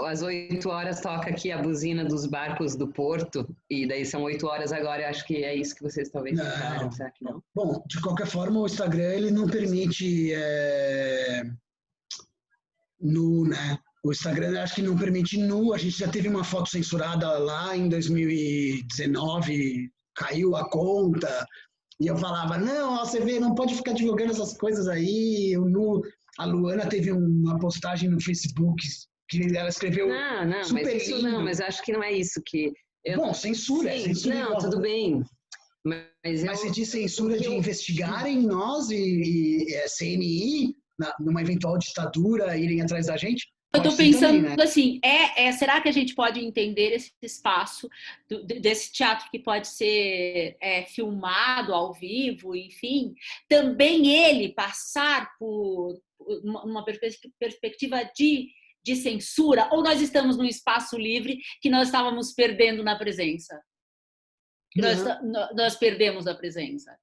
às 8 horas toca aqui a buzina dos barcos do porto e daí são 8 horas agora, eu acho que é isso que vocês talvez pensaram, será que não? Bom, de qualquer forma o Instagram ele não permite nu, né? O Instagram acho que não permite nu, a gente já teve uma foto censurada lá em 2019, caiu a conta, e eu falava, não, você vê, não pode ficar divulgando essas coisas aí, o nu... A Luana teve uma postagem no Facebook que ela escreveu super mas isso lindo. Não, mas eu acho que não é isso que... Bom, censura. Sim, censura não, igual. Tudo bem. Mas você diz censura de investigarem nós e CNI, numa eventual ditadura, irem atrás da gente? Eu estou pensando também, né? Assim, será que a gente pode entender esse espaço desse teatro que pode ser filmado ao vivo, enfim, também ele passar por uma perspectiva de censura, ou nós estamos num espaço livre que nós estávamos perdendo na presença? Nós perdemos a presença.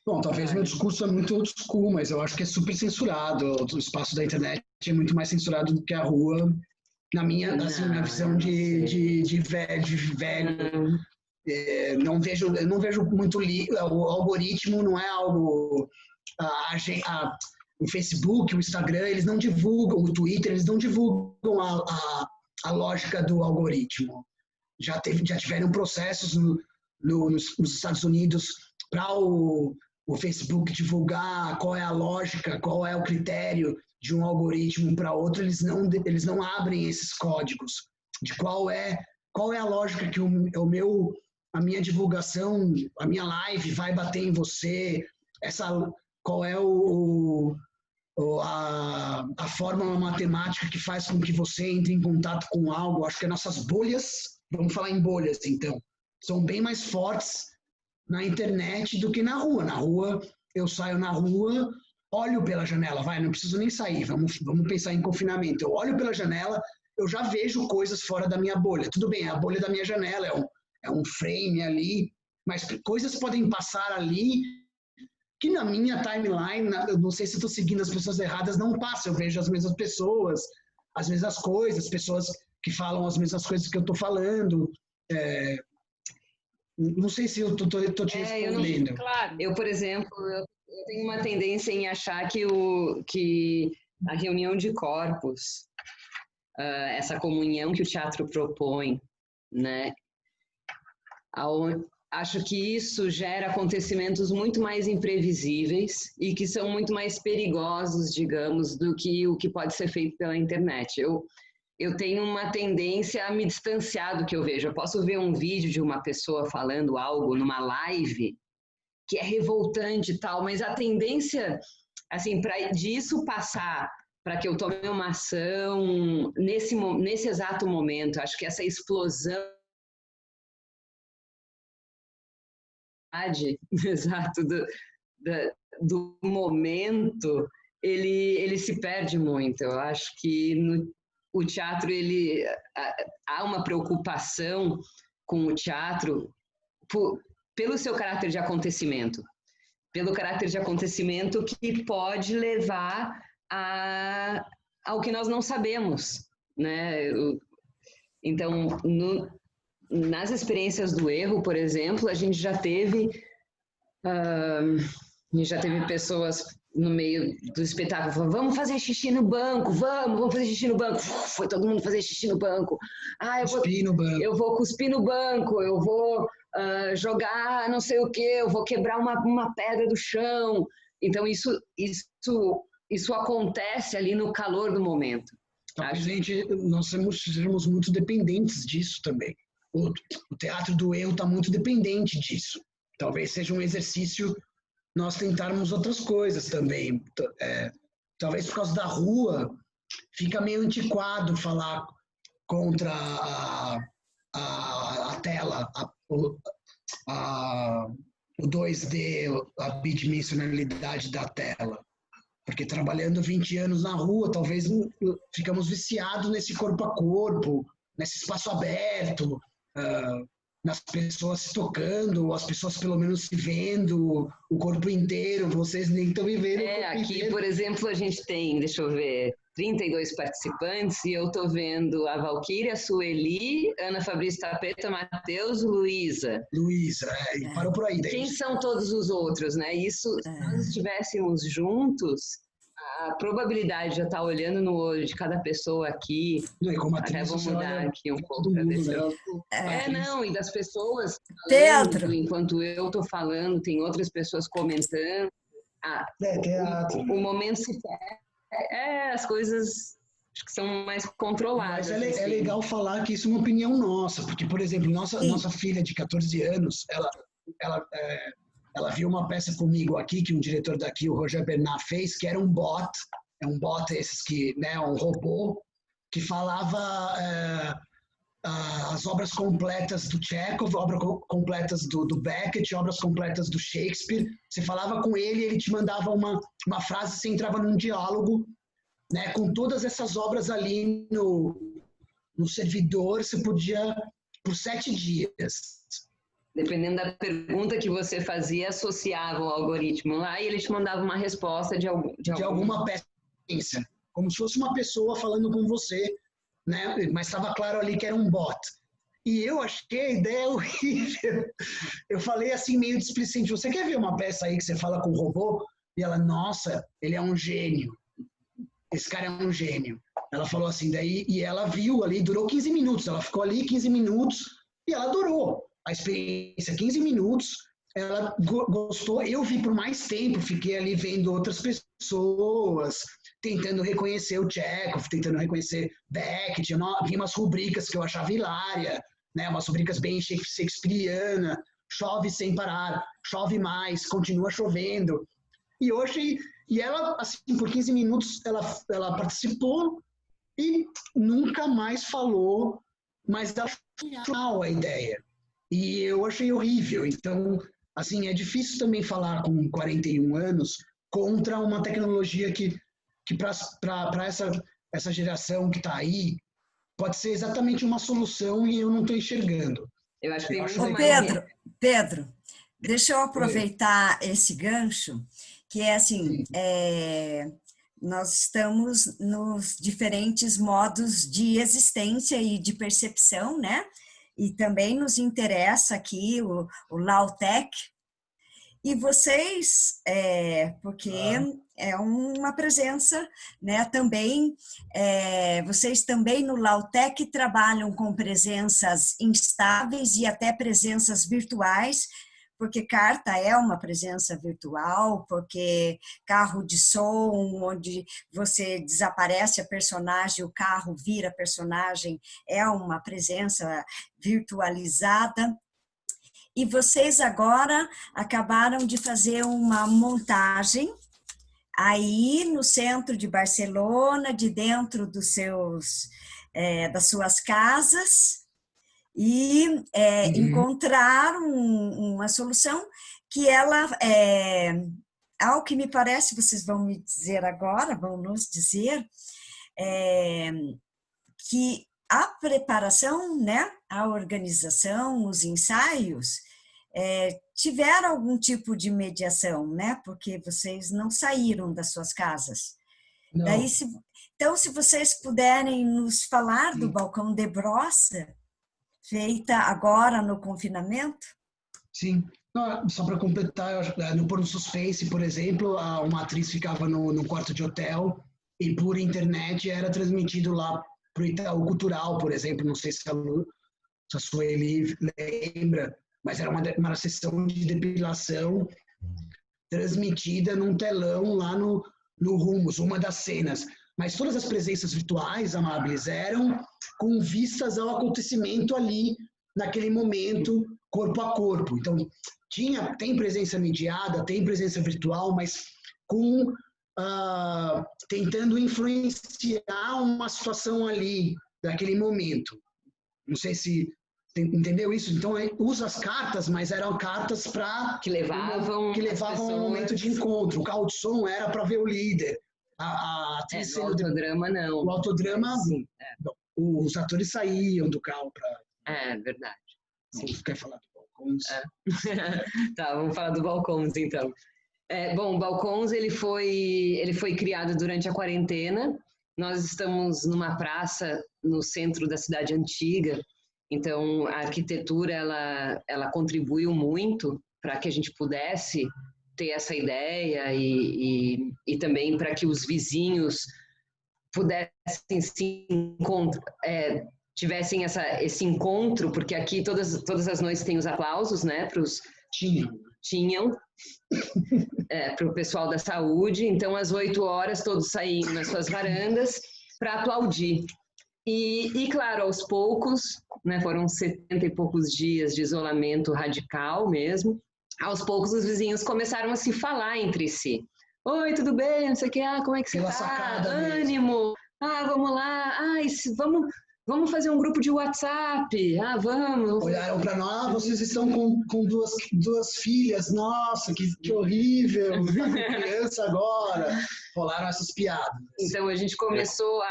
Bom, talvez meu discurso é muito old school, mas eu acho que é super censurado. O espaço da internet é muito mais censurado do que a rua, na minha visão de velho. Eu não vejo muito o algoritmo não é algo... o Facebook, o Instagram, eles não divulgam, o Twitter, eles não divulgam a lógica do algoritmo. Já tiveram processos nos Estados Unidos para o Facebook divulgar qual é a lógica, qual é o critério de um algoritmo para outro, eles não abrem esses códigos de qual é qual é a lógica que a minha divulgação, a minha live vai bater em você, qual é a fórmula matemática que faz com que você entre em contato com algo. Acho que as nossas bolhas, vamos falar em bolhas então, são bem mais fortes na internet do que na rua. Na rua, eu saio na rua, olho pela janela, não preciso nem sair, vamos pensar em confinamento. Eu olho pela janela, eu já vejo coisas fora da minha bolha. Tudo bem, é a bolha da minha janela, é um frame ali, mas coisas podem passar ali que na minha timeline, eu não sei se estou seguindo as pessoas erradas, não passa. Eu vejo as mesmas pessoas, as mesmas coisas, pessoas que falam as mesmas coisas que eu estou falando. Não sei se eu estou te respondendo. Claro. Eu, por exemplo, eu tenho uma tendência em achar que a reunião de corpos, essa comunhão que o teatro propõe, né? Acho que isso gera acontecimentos muito mais imprevisíveis e que são muito mais perigosos, digamos, do que o que pode ser feito pela internet. Eu tenho uma tendência a me distanciar do que eu vejo. Eu posso ver um vídeo de uma pessoa falando algo numa live que é revoltante e tal, mas a tendência, assim, disso passar para que eu tome uma ação nesse exato momento, acho que essa explosão exato do momento, ele se perde muito. Eu acho que o teatro, há uma preocupação com o teatro pelo seu caráter de acontecimento, que pode levar ao que nós não sabemos, né? Então, nas experiências do erro, por exemplo, a gente já teve pessoas no meio do espetáculo falando: vamos fazer xixi no banco, vamos fazer xixi no banco. Foi todo mundo fazer xixi no banco. Eu vou cuspir no banco, eu vou jogar não sei o quê, eu vou quebrar uma pedra do chão. Então, isso acontece ali no calor do momento. Nós somos muito dependentes disso também. O teatro do erro está muito dependente disso. Talvez seja um exercício nós tentarmos outras coisas também. Talvez por causa da rua fica meio antiquado falar contra a tela, o 2D, a bidimensionalidade da tela. Porque trabalhando 20 anos na rua, talvez ficamos viciados nesse corpo a corpo, nesse espaço aberto, nas pessoas se tocando, as pessoas pelo menos se vendo, o corpo inteiro. Vocês nem estão vivendo o corpo aqui, inteiro. Por exemplo, a gente tem, deixa eu ver, 32 participantes e eu estou vendo a Valquíria, a Sueli, Ana Fabrício Tapeta, Matheus, Luísa. E parou por aí. Quem são todos os outros, né? Isso, se nós estivéssemos juntos, a probabilidade de eu estar olhando no olho de cada pessoa aqui, até vou mudar aqui um pouco para ver se e das pessoas falando, enquanto eu estou falando, tem outras pessoas comentando. O momento se perde. As coisas acho que são mais controladas. Mas é legal falar que isso é uma opinião nossa, porque, por exemplo, nossa filha de 14 anos, ela viu uma peça comigo aqui, que um diretor daqui, o Roger Bernard, fez, que era um bot, esses que, né, um robô, que falava as obras completas do Chekhov, obras completas do Beckett, obras completas do Shakespeare. Você falava com ele, ele te mandava uma frase, você entrava num diálogo, né, com todas essas obras ali no servidor. Você podia, por 7 dias. Dependendo da pergunta que você fazia, associava o algoritmo lá e ele te mandava uma resposta de alguma peça, como se fosse uma pessoa falando com você, né? Mas estava claro ali que era um bot. E eu achei a ideia horrível. Eu falei assim, meio displicente: você quer ver uma peça aí que você fala com o robô? E ela: nossa, ele é um gênio. Esse cara é um gênio. Ela falou assim, daí, e ela viu ali, durou 15 minutos. Ela ficou ali 15 minutos e ela adorou a experiência. 15 minutos, ela gostou. Eu vi por mais tempo, fiquei ali vendo outras pessoas, tentando reconhecer o Chekhov, tentando reconhecer Beckett. Vi umas rubricas que eu achava hilária. né? Umas rubricas bem shakespeariana, chove sem parar, chove mais, continua chovendo. E hoje, e ela, assim, por 15 minutos, ela participou e nunca mais falou, mas ela final a ideia. E eu achei horrível. Então, assim, é difícil também falar com 41 anos contra uma tecnologia que para essa geração que está aí, pode ser exatamente uma solução e eu não estou enxergando. Eu acho que tem muito Ô, mais... Pedro, deixa eu aproveitar esse gancho, que é assim, nós estamos nos diferentes modos de existência e de percepção, né? E também nos interessa aqui o Lautec. E vocês, porque é uma presença, né? Também, vocês também no Lautec trabalham com presenças instáveis e até presenças virtuais, porque carta é uma presença virtual, porque carro de som, onde você desaparece a personagem, o carro vira personagem, é uma presença virtualizada. E vocês agora acabaram de fazer uma montagem aí no centro de Barcelona, de dentro dos das suas casas, e encontraram uma solução que ela, ao que me parece, vocês vão me dizer agora, vão nos dizer, que a preparação, né, a organização, os ensaios, tiveram algum tipo de mediação, né, porque vocês não saíram das suas casas. Não. Daí, então, se vocês puderem nos falar do Balcão de Brossa, feita agora no confinamento? Sim. Não, só para completar, no Porno Suspense, por exemplo, uma atriz ficava no quarto de hotel e por internet era transmitido lá para o Itaú Cultural, por exemplo, não sei se a Sueli lembra, mas era uma sessão de depilação transmitida num telão lá no Rumos, uma das cenas. Mas todas as presenças virtuais, Amáveis, eram com vistas ao acontecimento ali, naquele momento, corpo a corpo. Então, tem presença mediada, tem presença virtual, mas tentando influenciar uma situação ali, daquele momento. Não sei se entendeu isso? Então, usa as cartas, mas eram cartas que levavam a um momento de encontro. O carro de som era para ver o líder. O autodrama não. O autodrama, sim, os atores saíam do carro para... É verdade. Sim. Quer falar do Balcões? Tá, vamos falar do Balcões, então. Bom, o Balcões ele foi criado durante a quarentena. Nós estamos numa praça no centro da cidade antiga, então a arquitetura ela contribuiu muito para que a gente pudesse ter essa ideia e também para que os vizinhos pudessem se tivessem esse encontro, porque aqui todas as noites tem os aplausos, né? Tinham para o pessoal da saúde, então às 8 horas todos saíam nas suas varandas para aplaudir. E claro, aos poucos, né, foram 70 e poucos dias de isolamento radical mesmo, aos poucos os vizinhos começaram a se falar entre si. Oi, tudo bem? Não sei o que, como é que você tá? Ânimo! Vamos lá! Vamos fazer um grupo de WhatsApp. Vamos. Olharam para nós, vocês estão com duas filhas. Nossa, que horrível. Tá com criança agora. Rolaram essas piadas. Então, a gente começou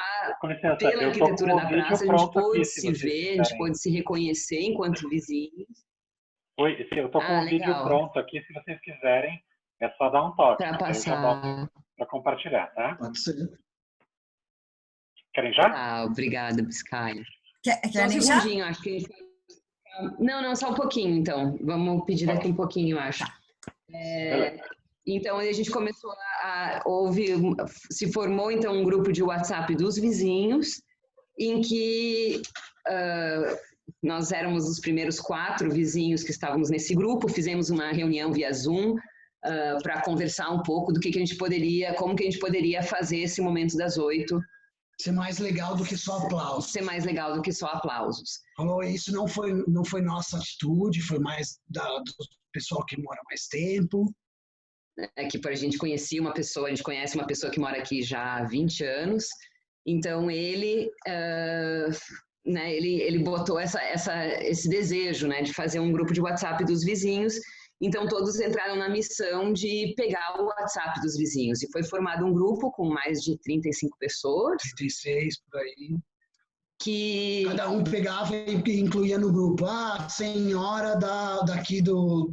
pela arquitetura da praça, a gente pôde se ver, a gente pôde se reconhecer enquanto vizinhos. Oi, eu estou com um vídeo pronto aqui, se vocês quiserem, é só dar um toque. Para passar. Para compartilhar, tá? Pode ser. Querem já? Obrigada, Biscaia. Só um segundinho, acho que... Não, só um pouquinho, então. Vamos pedir daqui um pouquinho, eu acho. Então, a gente começou se formou, então, um grupo de WhatsApp dos vizinhos, em que nós éramos os primeiros 4 vizinhos que estávamos nesse grupo, fizemos uma reunião via Zoom para conversar um pouco do como que a gente poderia fazer esse momento das 8 Ser mais legal do que só aplausos. Ser mais legal do que só aplausos. Falou, isso não foi nossa atitude, foi mais do pessoal que mora mais tempo. É que a gente conhecia uma pessoa, a gente conhece uma pessoa que mora aqui já há 20 anos, então ele, né, ele botou esse desejo, né, de fazer um grupo de WhatsApp dos vizinhos, então todos entraram na missão de pegar o WhatsApp dos vizinhos, e foi formado um grupo com mais de 35 pessoas. 36, por aí. Que... Cada um pegava e incluía no grupo. A senhora daqui do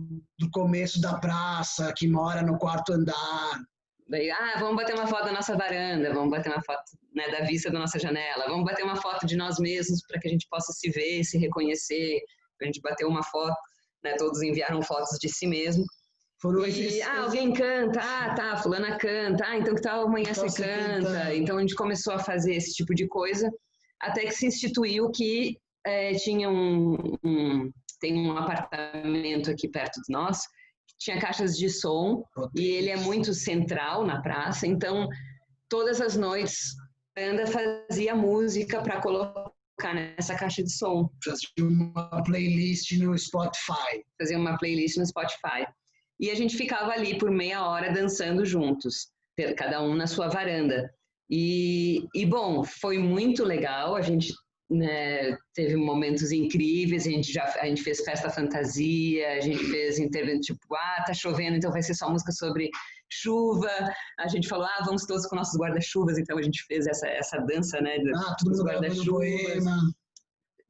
começo da praça, que mora no 4º andar. Daí, vamos bater uma foto da nossa varanda, vamos bater uma foto, né, da vista da nossa janela, vamos bater uma foto de nós mesmos para que a gente possa se ver, se reconhecer. A gente bateu uma foto, né, todos enviaram fotos de si mesmo. E, alguém canta, tá, fulana canta, então que tal amanhã então você canta. Então a gente começou a fazer esse tipo de coisa, até que se instituiu que tem um apartamento aqui perto de nós, que tinha caixas de som, e ele é muito central na praça, então todas as noites a banda fazia música para colocar nessa caixa de som. Fazia uma playlist no Spotify. E a gente ficava ali por meia hora dançando juntos, cada um na sua varanda. E bom, foi muito legal, a gente, né, teve momentos incríveis, a gente fez festa fantasia, a gente fez intervento tipo, tá chovendo, então vai ser só música sobre chuva, a gente falou, vamos todos com nossos guarda-chuvas, então a gente fez essa dança, né, dos guarda-chuvas.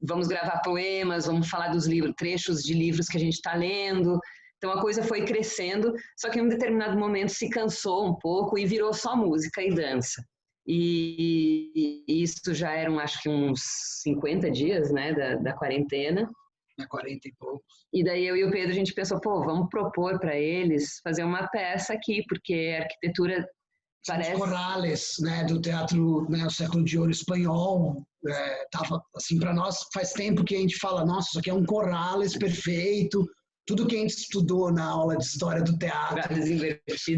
Vamos gravar poemas, vamos falar dos trechos de livros que a gente está lendo. Então a coisa foi crescendo, só que em um determinado momento se cansou um pouco e virou só música e dança. E isso já eram, acho que uns 50 dias, né, da quarentena. 40 e poucos. E daí eu e o Pedro, a gente pensou, vamos propor para eles fazer uma peça aqui, porque a arquitetura parece... Os corrales, né, do teatro, né, o século de ouro espanhol, tava, assim, para nós faz tempo que a gente fala, nossa, isso aqui é um corrales perfeito, tudo que a gente estudou na aula de história do teatro,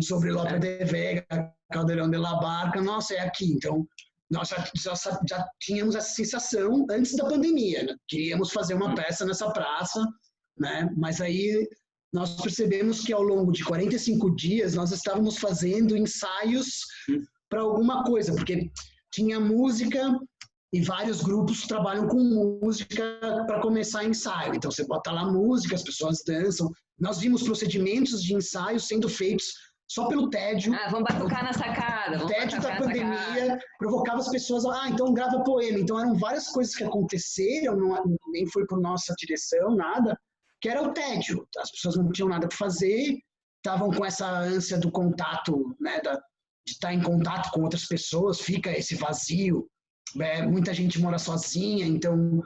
sobre Lope de Vega, Calderón de la Barca, nossa, é aqui. Então, nós já tínhamos essa sensação antes da pandemia, né? Queríamos fazer uma peça nessa praça, né? Mas aí nós percebemos que ao longo de 45 dias nós estávamos fazendo ensaios para alguma coisa, porque tinha música e vários grupos trabalham com música para começar ensaio. Então você bota lá música, as pessoas dançam. Nós vimos procedimentos de ensaio sendo feitos só pelo tédio. Vamos batucar na sacada. O tédio da pandemia provocava as pessoas, então grava poema. Então eram várias coisas que aconteceram, nem foi por nossa direção, nada, que era o tédio. As pessoas não tinham nada para fazer, estavam com essa ânsia do contato, né, de estar em contato com outras pessoas, fica esse vazio. Muita gente mora sozinha, então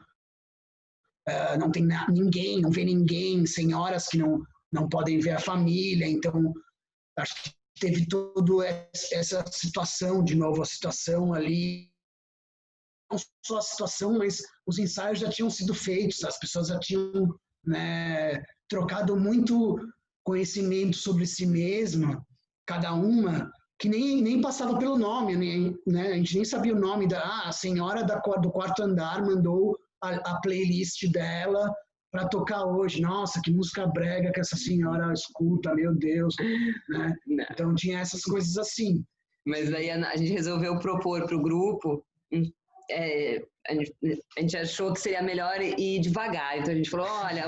não tem ninguém, não vê ninguém, senhoras que não podem ver a família, então acho que teve toda essa situação, de novo, a situação ali, não só a situação, mas os ensaios já tinham sido feitos, as pessoas já tinham, né, trocado muito conhecimento sobre si mesma, cada uma, que nem passava pelo nome, né? A gente nem sabia o nome a senhora do 4º andar mandou a playlist dela para tocar hoje. Nossa, que música brega que essa senhora escuta, meu Deus, né? Então tinha essas coisas assim. Mas daí a gente resolveu propor para o grupo, a gente achou que seria melhor ir devagar, então a gente falou, olha,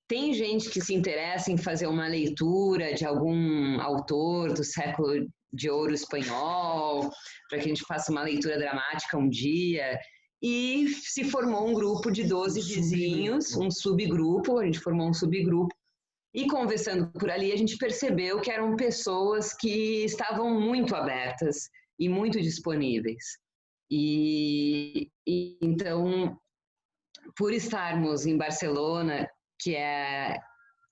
tem gente que se interessa em fazer uma leitura de algum autor do século de ouro espanhol, para que a gente faça uma leitura dramática um dia. E se formou um grupo de 12 vizinhos, um subgrupo, a gente formou um subgrupo. E conversando por ali, a gente percebeu que eram pessoas que estavam muito abertas e muito disponíveis. E então, por estarmos em Barcelona, que é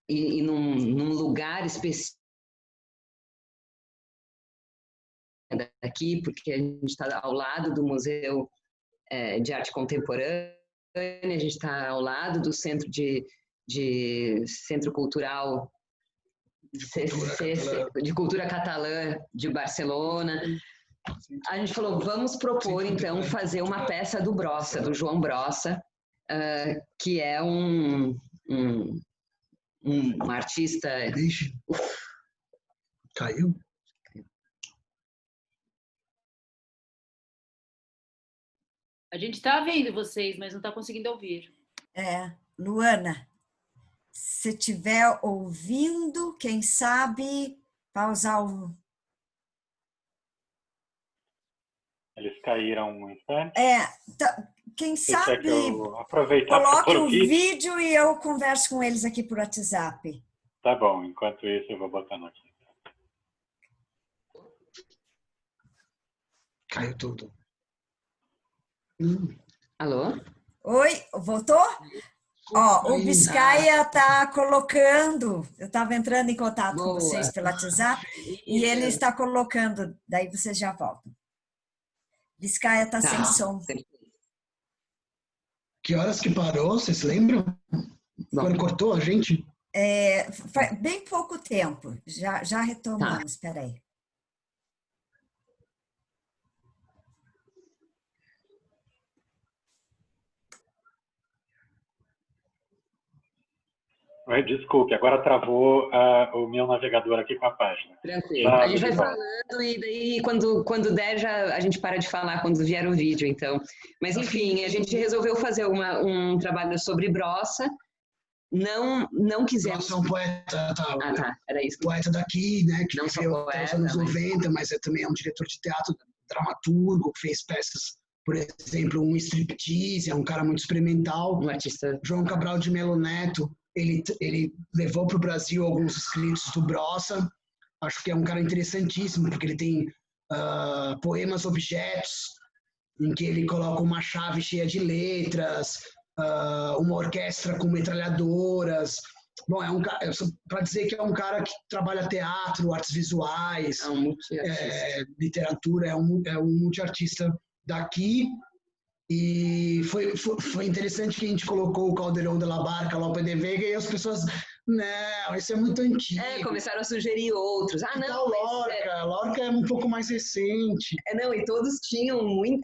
num lugar específico daqui, porque a gente está ao lado do Museu de Arte Contemporânea, a gente está ao lado do Centro Centro Cultural de Cultura Catalã de Barcelona. A gente falou, vamos propor, então, fazer uma peça do Brossa, do João Brossa, que é um artista... Ixi. Caiu? A gente está vendo vocês, mas não está conseguindo ouvir. Luana, se estiver ouvindo, quem sabe pausar o... Eles caíram um instante. Quem Você sabe quer que eu aproveitar para coloque pôr o o vídeo? vídeo e eu converso com eles aqui por WhatsApp. Tá bom, enquanto isso eu vou botando aqui. Caiu tudo. Alô? Oi, voltou? O Biscaia está colocando, eu estava entrando em contato com vocês pelo WhatsApp e ele está colocando, daí vocês já voltam. Biscaia está sem som. Que horas que parou, vocês lembram? Quando cortou a gente? Faz bem pouco tempo, já retomamos, espera aí. Desculpe, agora travou o meu navegador aqui com a página. Tranquilo. A gente vai falando e daí quando der a gente para de falar quando vier o vídeo, então. Mas enfim, a gente resolveu fazer um trabalho sobre Brossa. Não quisemos... Brossa é um poeta, era isso. Poeta daqui, né, que não viveu só poeta, até os anos 90, mas também é um diretor de teatro, dramaturgo, que fez peças, por exemplo, um striptease, é um cara muito experimental. Um artista. João Cabral de Melo Neto, ele levou para o Brasil alguns escritos do Brossa. Acho que é um cara interessantíssimo, porque ele tem poemas objetos, em que ele coloca uma chave cheia de letras, uma orquestra com metralhadoras. Bom, para dizer que é um cara que trabalha teatro, artes visuais, literatura, é um multiartista daqui. E foi interessante que a gente colocou o Caldeirão de la Barca, Lope de Vega, e as pessoas, não, isso é muito antigo. Começaram a sugerir outros. Lorca é um pouco mais recente. E todos tinham muito...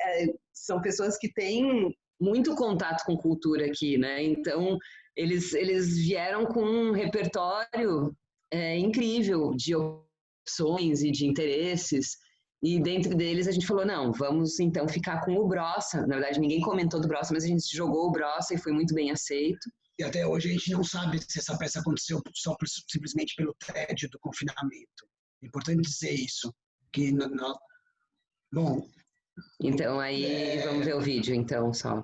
são pessoas que têm muito contato com cultura aqui, né? Então, eles vieram com um repertório incrível de opções e de interesses. E dentro deles a gente falou, não, vamos então ficar com o Brossa. Na verdade, ninguém comentou do Brossa, mas a gente jogou o Brossa e foi muito bem aceito. E até hoje a gente não sabe se essa peça aconteceu simplesmente pelo tédio do confinamento. É importante dizer isso. Bom... Então, aí vamos ver o vídeo, então, só.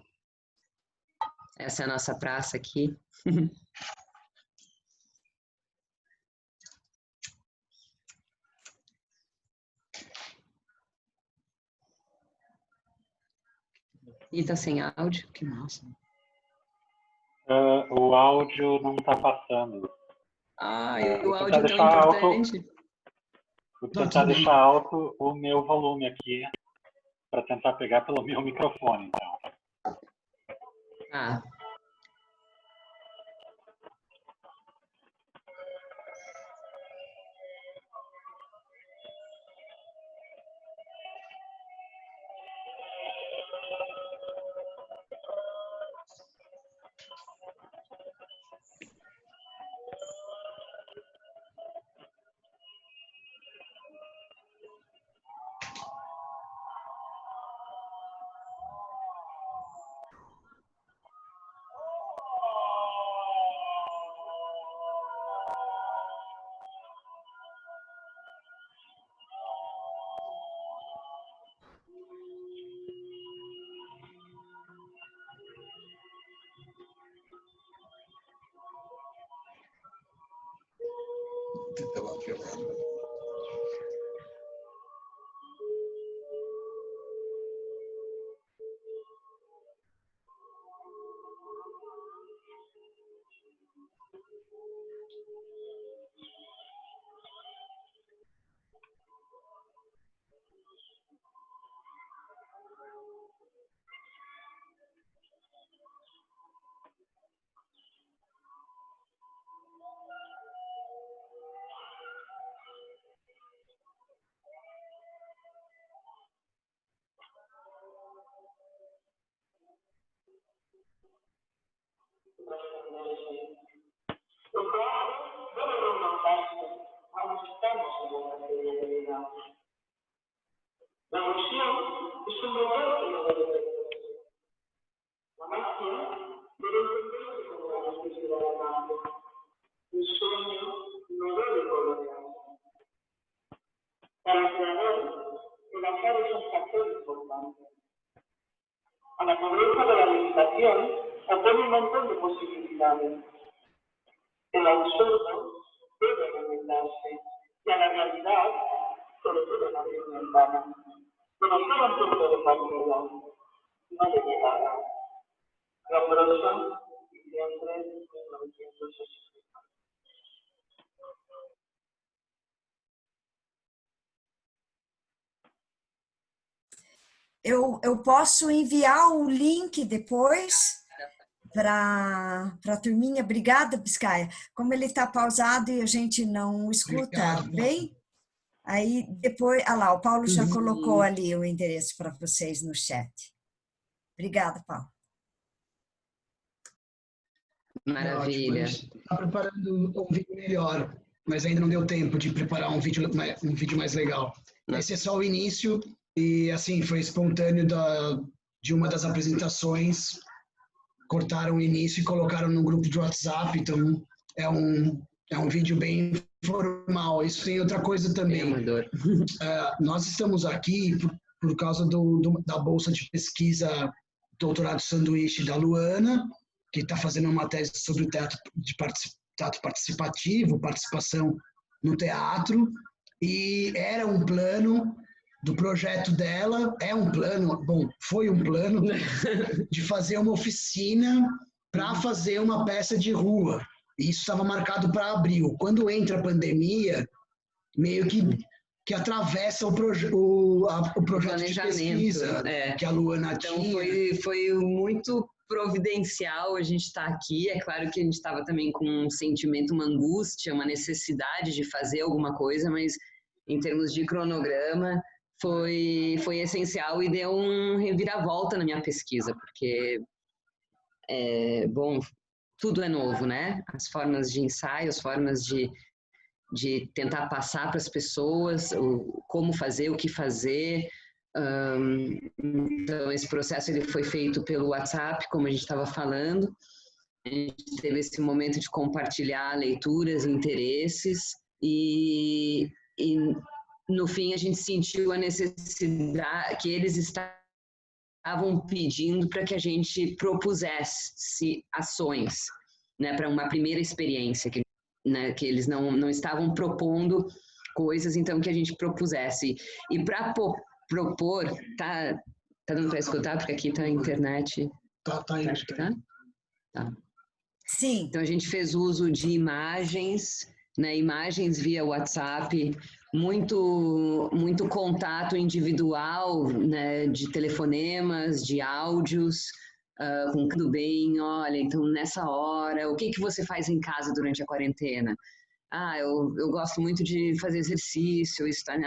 Essa é a nossa praça aqui. E tá sem áudio. Que massa. O áudio não está passando. O áudio é tão importante. Vou tentar deixar alto o meu volume aqui, para tentar pegar pelo meu microfone, então. acontecer. Eu quero ver uma festa onde estamos na materialidade. La emoción es un modelo que nos debe pertenecer. La magia debe entenderse como una necesidad de cambio. Un sueño no debe colorearse. Para el creador, el azar es un factor importante. A la pobreza de la limitación opone un montón de posibilidades. El absurdo debe reinventarse y a la realidad sobre todo la vida humana. Pero solo un punto de partida, no de llegada. Lombroso, diciembre de 1960. Eu posso enviar o link depois para a turminha. Obrigada, Biscaia. Como ele está pausado e a gente não escuta Obrigado, bem, aí depois... Ah lá, o Paulo já colocou ali o endereço para vocês no chat. Obrigada, Paulo. Maravilha. Está preparando um vídeo melhor, mas ainda não deu tempo de preparar um vídeo mais legal. Esse é só o início e, assim, foi espontâneo de uma das apresentações. Cortaram o início e colocaram no grupo de WhatsApp, então é um vídeo bem formal. Isso tem outra coisa também. Nós estamos aqui por causa da bolsa de pesquisa doutorado sanduíche da Luana, que está fazendo uma tese sobre o teatro participativo, participação no teatro, e era um plano do projeto dela, foi um plano de fazer uma oficina para fazer uma peça de rua. E isso estava marcado para abril. Quando entra a pandemia, meio que atravessa o projeto de pesquisa que a Luana tinha. Então foi muito providencial a gente estar aqui. É claro que a gente estava também com um sentimento, uma angústia, uma necessidade de fazer alguma coisa, mas em termos de cronograma foi essencial e deu um reviravolta na minha pesquisa, porque, tudo é novo, né? As formas de ensaio, as formas de tentar passar para as pessoas como fazer, o que fazer. Então, esse processo ele foi feito pelo WhatsApp, como a gente estava falando. A gente teve esse momento de compartilhar leituras, interesses e no fim a gente sentiu a necessidade que eles estavam pedindo para que a gente propusesse ações, né, para uma primeira experiência, que eles não estavam propondo coisas, então que a gente propusesse. E para propor, tá dando para escutar, porque aqui tá a internet. Acho que tá? Tá. Sim. Então a gente fez uso de imagens, né, imagens via WhatsApp, muito contato individual, né, de telefonemas, de áudios, com tudo bem, olha, então nessa hora, o que você faz em casa durante a quarentena? Eu gosto muito de fazer exercício,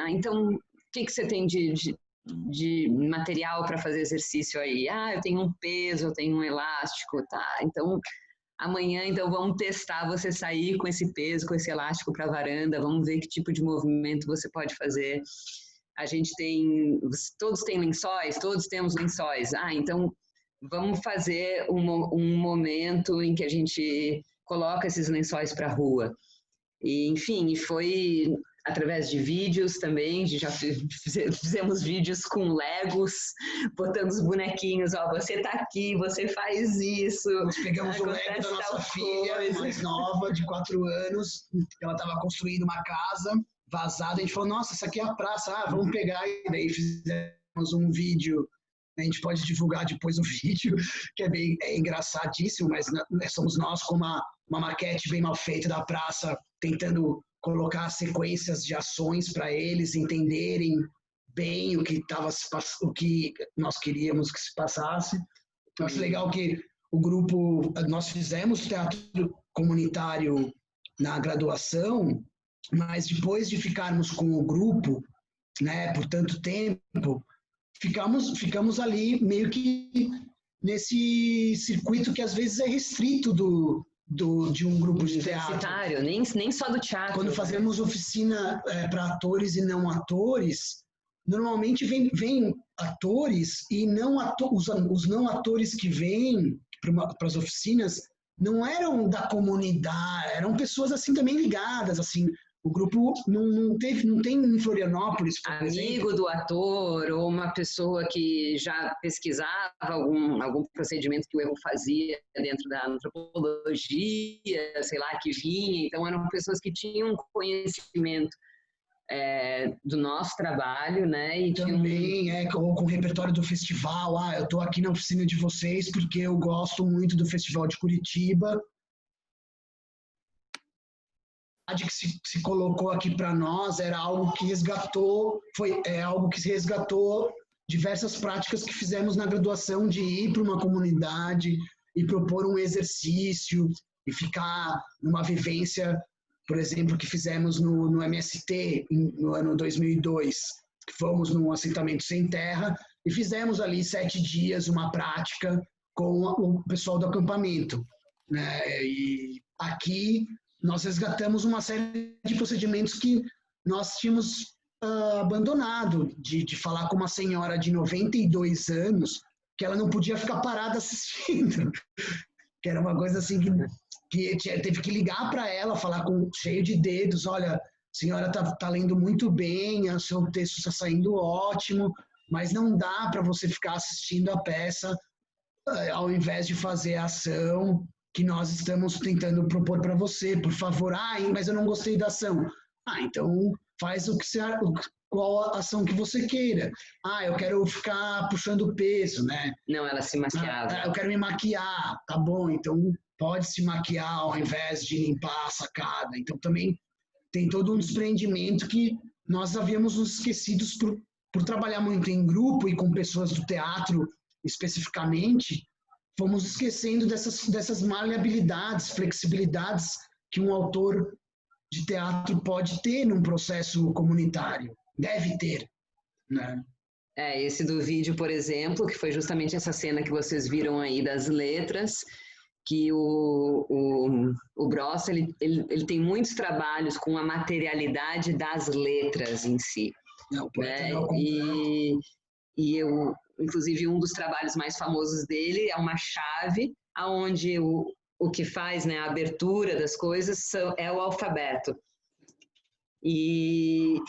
então o que você tem de material para fazer exercício aí? Eu tenho um peso, eu tenho um elástico, tá, então amanhã, então, vamos testar você sair com esse peso, com esse elástico para a varanda, vamos ver que tipo de movimento você pode fazer. A gente todos têm lençóis, todos temos lençóis. Então, vamos fazer um momento em que a gente coloca esses lençóis para a rua. E, enfim, foi através de vídeos também, já fizemos vídeos com Legos, botando os bonequinhos, você tá aqui, você faz isso. Nós pegamos o Lego da nossa filha, mais nova, de 4 anos, ela estava construindo uma casa vazada, a gente falou, nossa, isso aqui é a praça, vamos pegar, e daí fizemos um vídeo, a gente pode divulgar depois o vídeo, que é engraçadíssimo, mas somos nós com uma maquete bem mal feita da praça, tentando colocar sequências de ações para eles entenderem bem o que nós queríamos que se passasse. Eu acho legal que o grupo, nós fizemos teatro comunitário na graduação, mas depois de ficarmos com o grupo, né, por tanto tempo, ficamos ali meio que nesse circuito que às vezes é restrito de um grupo de teatro. Universitário, nem só do teatro. Quando fazemos oficina para atores e não atores, normalmente vem atores e os não atores que vêm para as oficinas não eram da comunidade, eram pessoas assim também ligadas, assim. O grupo não tem em Florianópolis, por amigo exemplo. do ator, ou uma pessoa que já pesquisava algum procedimento que o erro fazia dentro da antropologia, sei lá, que vinha. Então, eram pessoas que tinham conhecimento do nosso trabalho, né? E também com o repertório do festival. Eu estou aqui na oficina de vocês porque eu gosto muito do Festival de Curitiba. Que se colocou aqui para nós era algo que resgatou, algo que resgatou diversas práticas que fizemos na graduação, de ir para uma comunidade e propor um exercício e ficar numa vivência, por exemplo, que fizemos no MST no ano 2002, que fomos num assentamento sem terra e fizemos ali 7 dias uma prática com o pessoal do acampamento, né? E aqui nós resgatamos uma série de procedimentos que nós tínhamos abandonado, de falar com uma senhora de 92 anos que ela não podia ficar parada assistindo, que era uma coisa assim que teve que ligar para ela, falar cheio de dedos, olha, a senhora tá lendo muito bem, o seu texto está saindo ótimo, mas não dá para você ficar assistindo a peça ao invés de fazer a ação que nós estamos tentando propor para você, por favor. Mas eu não gostei da ação. Então faz qual a ação que você queira. Eu quero ficar puxando peso, né? Não, ela se maquiava. Eu quero me maquiar, tá bom, então pode se maquiar ao invés de limpar a sacada. Então também tem todo um desprendimento que nós havíamos nos esquecidos por trabalhar muito em grupo e com pessoas do teatro especificamente. Fomos esquecendo dessas maleabilidades, flexibilidades que um autor de teatro pode ter num processo comunitário, deve ter, né? Esse do vídeo, por exemplo, que foi justamente essa cena que vocês viram aí das letras, que o Brossa, ele tem muitos trabalhos com a materialidade das letras em si. Né? Inclusive, um dos trabalhos mais famosos dele é uma chave, onde o que faz, né, a abertura das coisas é o alfabeto. E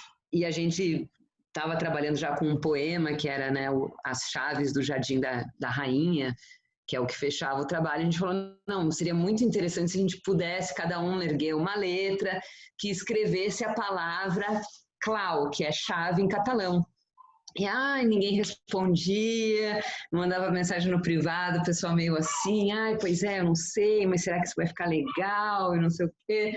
a gente estava trabalhando já com um poema, que era, né, as chaves do Jardim da Rainha, que é o que fechava o trabalho. A gente falou, não, seria muito interessante se a gente pudesse, cada um erguer uma letra que escrevesse a palavra clau, que é chave em catalão. E ninguém respondia, mandava mensagem no privado, o pessoal meio assim, pois eu não sei, mas será que isso vai ficar legal e não sei o quê.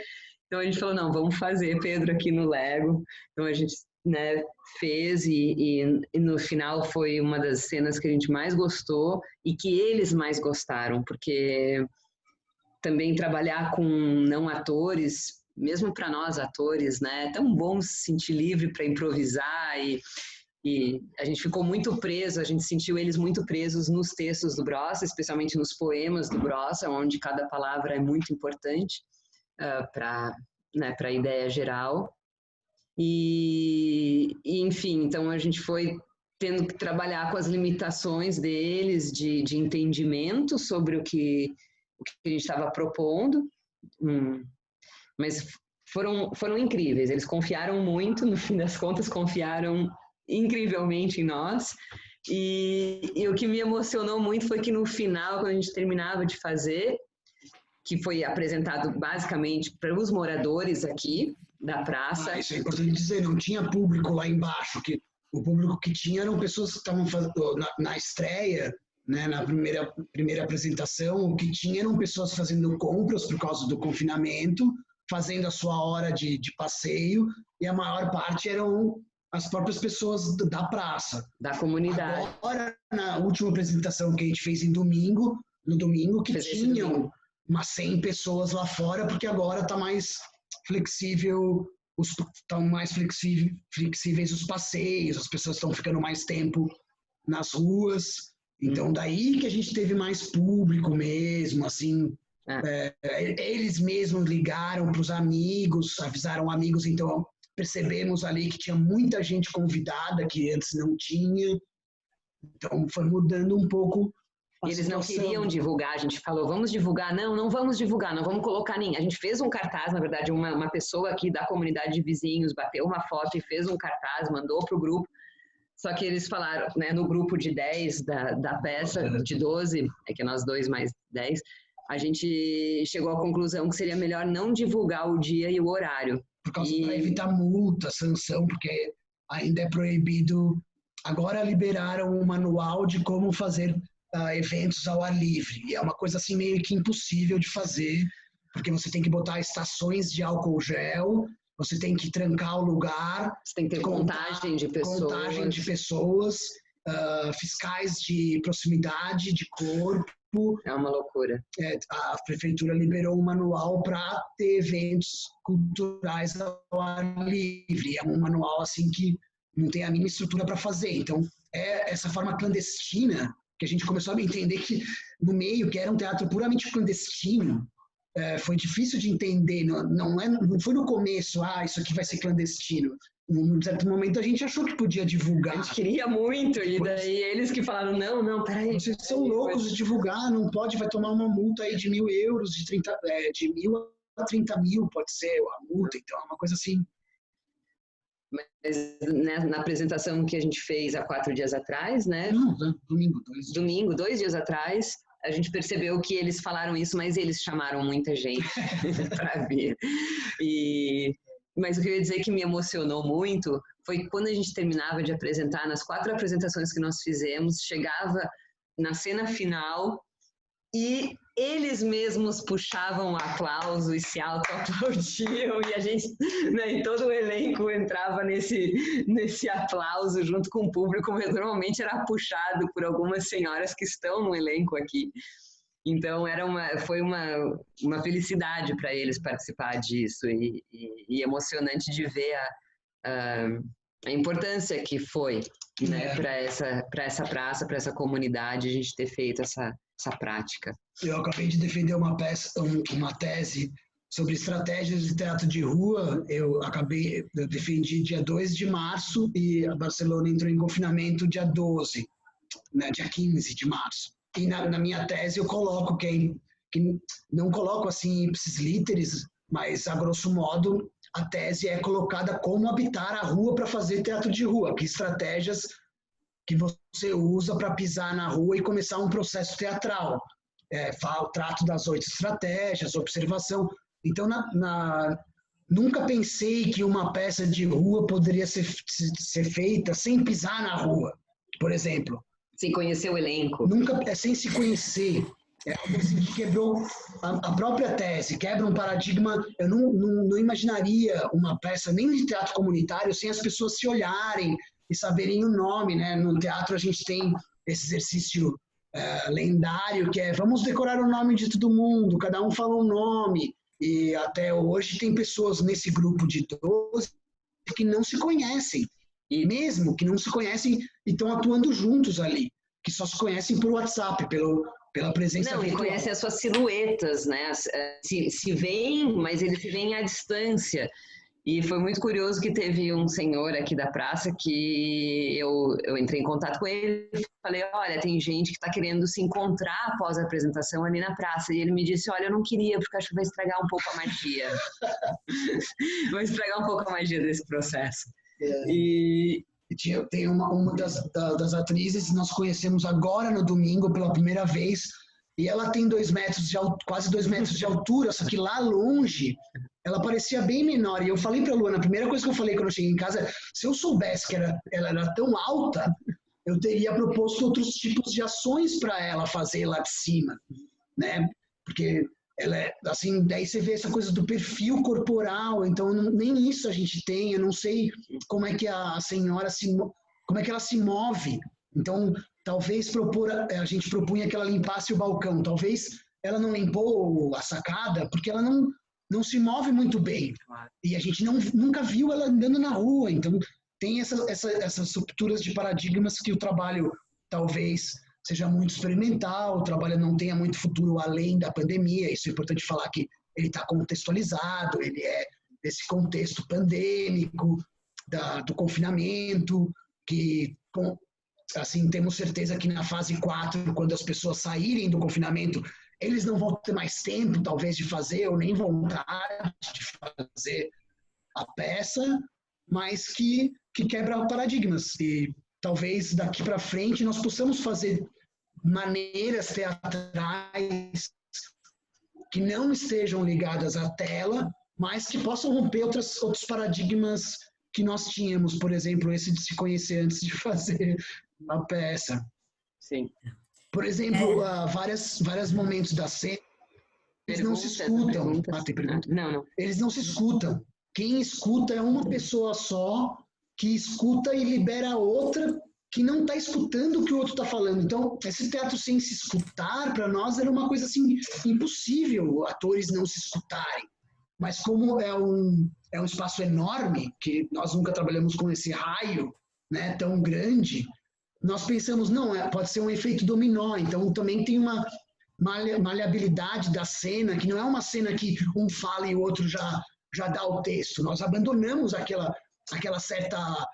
Então a gente falou, não, vamos fazer, Pedro, aqui no Lego. Então a gente, né, fez e no final foi uma das cenas que a gente mais gostou e que eles mais gostaram, porque também trabalhar com não atores, mesmo para nós atores, né, é tão bom se sentir livre para improvisar e a gente ficou muito preso, a gente sentiu eles muito presos nos textos do Brossa, especialmente nos poemas do Brossa, onde cada palavra é muito importante para a ideia geral. E, enfim, então a gente foi tendo que trabalhar com as limitações deles de entendimento sobre o que a gente estava propondo, mas foram incríveis, eles confiaram muito, no fim das contas confiaram incrivelmente em nós, e o que me emocionou muito foi que no final, quando a gente terminava de fazer, que foi apresentado basicamente para os moradores aqui da praça. Isso é importante dizer, não tinha público lá embaixo, que o público que tinha eram pessoas que estavam na estreia, né, na primeira apresentação, o que tinha eram pessoas fazendo compras por causa do confinamento, fazendo a sua hora de passeio, e a maior parte eram as próprias pessoas da praça. Da comunidade. Agora, na última apresentação que a gente fez no domingo, que tinham umas 100 pessoas lá fora, porque agora está mais flexível, estão mais flexíveis os passeios, as pessoas estão ficando mais tempo nas ruas. Então, daí que a gente teve mais público mesmo, assim. Eles mesmos ligaram para os amigos, avisaram amigos, então percebemos ali que tinha muita gente convidada que antes não tinha. Então foi mudando um pouco. Eles não queriam divulgar, a gente falou, vamos divulgar? Não, não vamos divulgar, não vamos colocar ninguém. A gente fez um cartaz, na verdade, uma pessoa aqui da comunidade de vizinhos bateu uma foto e fez um cartaz, mandou para o grupo. Só que eles falaram, né, no grupo de 10 da peça, de 12, é que nós dois mais 10, a gente chegou à conclusão que seria melhor não divulgar o dia e o horário. Por causa para evitar multa, sanção, porque ainda é proibido. Agora liberaram um manual de como fazer eventos ao ar livre. E é uma coisa assim meio que impossível de fazer, porque você tem que botar estações de álcool gel, você tem que trancar o lugar. Você tem que ter contagem de pessoas. Fiscais de proximidade, de corpo. É uma loucura. A prefeitura liberou um manual para ter eventos culturais ao ar livre. É um manual assim que não tem a mínima estrutura para fazer. Então, é essa forma clandestina que a gente começou a entender que no meio, que era um teatro puramente clandestino, foi difícil de entender. Não foi no começo, isso aqui vai ser clandestino. Num certo momento a gente achou que podia divulgar. A gente queria muito, e daí eles que falaram, não, peraí. Vocês são loucos de divulgar, não pode, vai tomar uma multa aí de 1.000 euros, de 1.000 a 30.000 pode ser a multa, então é uma coisa assim. Mas né, na apresentação que a gente fez há 4 dias atrás, né? Não, domingo, 2 dias atrás, a gente percebeu que eles falaram isso, mas eles chamaram muita gente para vir. Mas o que eu ia dizer que me emocionou muito foi quando a gente terminava de apresentar, nas 4 apresentações que nós fizemos, chegava na cena final e eles mesmos puxavam o aplauso e se autoaplaudiam e a gente, né, e todo o elenco entrava nesse aplauso junto com o público, mas normalmente era puxado por algumas senhoras que estão no elenco aqui. Então foi uma felicidade para eles participar disso e emocionante de ver a importância que foi, né, para essa praça, para essa comunidade, a gente ter feito essa prática. Eu acabei de defender uma tese sobre estratégias de teatro de rua. Eu defendi dia 2 de março e a Barcelona entrou em confinamento dia 12, né, dia 15 de março. E na minha tese eu coloco que não coloco assim ipsis literis, mas a grosso modo a tese é colocada como habitar a rua para fazer teatro de rua, que estratégias que você usa para pisar na rua e começar um processo teatral. Trato das 8 estratégias, observação. Então, nunca pensei que uma peça de rua poderia ser feita sem pisar na rua, por exemplo. Sem conhecer o elenco. Sem se conhecer. Assim, quebrou a própria tese, quebra um paradigma. Eu não imaginaria uma peça nem de teatro comunitário sem as pessoas se olharem e saberem o nome, né? No teatro a gente tem esse exercício lendário que é vamos decorar o nome de todo mundo, cada um fala um nome. E até hoje tem pessoas nesse grupo de 12 que não se conhecem. E mesmo que não se conhecem e estão atuando juntos ali, que só se conhecem por WhatsApp, pela presença virtual. Não, e conhecem as suas silhuetas, né? Se veem, mas eles se veem à distância. E foi muito curioso que teve um senhor aqui da praça que eu entrei em contato com ele e falei, olha, tem gente que está querendo se encontrar após a apresentação ali na praça. E ele me disse, olha, eu não queria, porque acho que vai estragar um pouco a magia. Vai estragar um pouco a magia desse processo. E tem uma das atrizes, nós conhecemos agora no domingo pela primeira vez, e ela tem 2 metros quase 2 metros de altura, só que lá longe ela parecia bem menor. E eu falei para a Luana, a primeira coisa que eu falei quando eu cheguei em casa, se eu soubesse que ela era tão alta, eu teria proposto outros tipos de ações para ela fazer lá de cima, né? Porque ela é assim, daí você vê essa coisa do perfil corporal, então nem isso a gente tem. Eu não sei como é que a senhora como é que ela se move. Então, talvez a gente propunha que ela limpasse o balcão. Talvez ela não limpou a sacada porque ela não se move muito bem. E a gente nunca viu ela andando na rua. Então, tem essas rupturas de paradigmas que o trabalho talvez seja muito experimental, o trabalho não tenha muito futuro além da pandemia. Isso é importante falar que ele está contextualizado, ele é desse contexto pandêmico, do confinamento, que, assim, temos certeza que na fase 4, quando as pessoas saírem do confinamento, eles não vão ter mais tempo, talvez, de fazer, ou nem vontade de fazer a peça, mas que quebra paradigmas. E talvez daqui para frente nós possamos fazer maneiras teatrais que não estejam ligadas à tela, mas que possam romper outros paradigmas que nós tínhamos, por exemplo, esse de se conhecer antes de fazer uma peça. Sim. Por exemplo, vários momentos da cena, eles não se escutam. Tem pergunta? Não. Eles não se escutam. Quem escuta é uma pessoa só, que escuta e libera a outra que não está escutando o que o outro está falando. Então, esse teatro sem se escutar, para nós, era uma coisa assim, impossível, atores não se escutarem. Mas como é um espaço enorme, que nós nunca trabalhamos com esse raio, né, tão grande, nós pensamos, não, pode ser um efeito dominó. Então, também tem uma maleabilidade da cena, que não é uma cena que um fala e o outro já dá o texto. Nós abandonamos aquela certa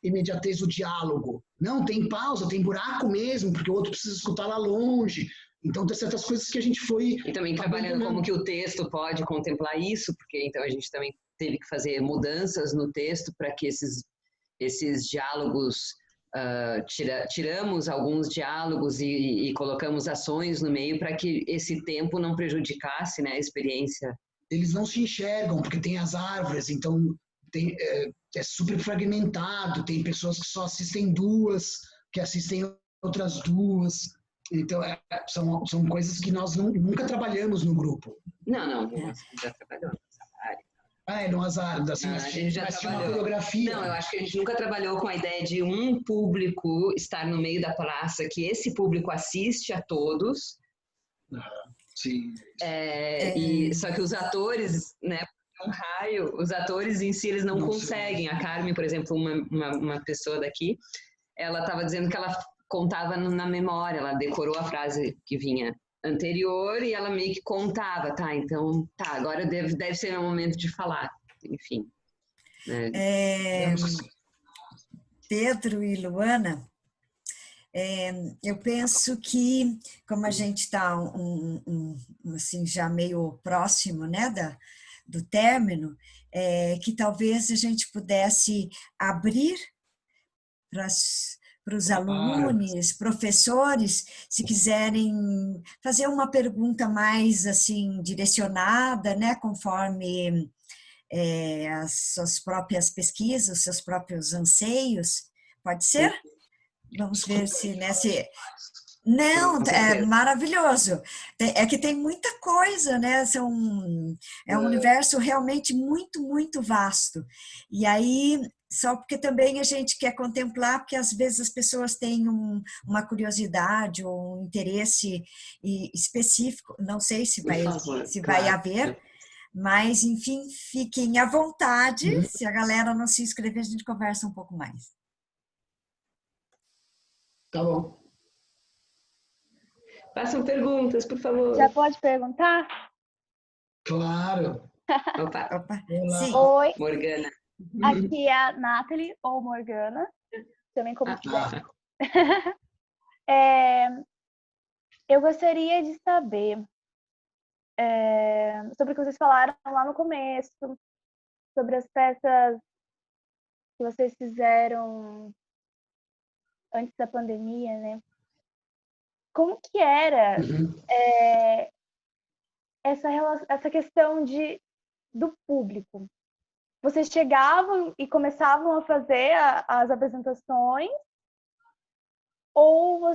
imediatez do diálogo. Não, tem pausa, tem buraco mesmo, porque o outro precisa escutar lá longe. Então, tem certas coisas que a gente foi... E também trabalhando como que o texto pode contemplar isso, porque então a gente também teve que fazer mudanças no texto para que esses diálogos, tiramos alguns diálogos e colocamos ações no meio para que esse tempo não prejudicasse, né, a experiência. Eles não se enxergam, porque tem as árvores, então é super fragmentado, tem pessoas que só assistem duas, que assistem outras duas. Então, são coisas que nós nunca trabalhamos no grupo. Não, já trabalhou nessa área. No azar, assim, a gente já trabalhou. Uma coreografia. Não, eu acho que a gente nunca trabalhou com a ideia de um público estar no meio da praça, que esse público assiste a todos. Sim. Só que os atores, né, um raio, os atores em si, eles não conseguem. A Carmen, por exemplo, uma pessoa daqui, ela estava dizendo que ela contava na memória, ela decorou a frase que vinha anterior e ela meio que contava, agora deve ser o momento de falar, enfim. Pedro e Luana, eu penso que, como a gente está assim, já meio próximo, né, do término, que talvez a gente pudesse abrir para os alunos, professores, se quiserem fazer uma pergunta mais assim direcionada, né, conforme as suas próprias pesquisas, os seus próprios anseios, pode ser? Vamos ver se Não, é maravilhoso. É que tem muita coisa, né? É um universo realmente muito, muito vasto. E aí, só porque também a gente quer contemplar, porque às vezes as pessoas têm uma curiosidade ou um interesse específico, não sei se vai haver, mas, enfim, fiquem à vontade. Se a galera não se inscrever, a gente conversa um pouco mais. Tá bom. Façam perguntas, por favor. Já pode perguntar? Claro. Opa. Sim. Oi. Morgana. Aqui é a Nathalie, ou Morgana, também como quiser. Eu gostaria de saber sobre o que vocês falaram lá no começo, sobre as peças que vocês fizeram antes da pandemia, né? Como que era essa questão do público? Vocês chegavam e começavam a fazer as apresentações ou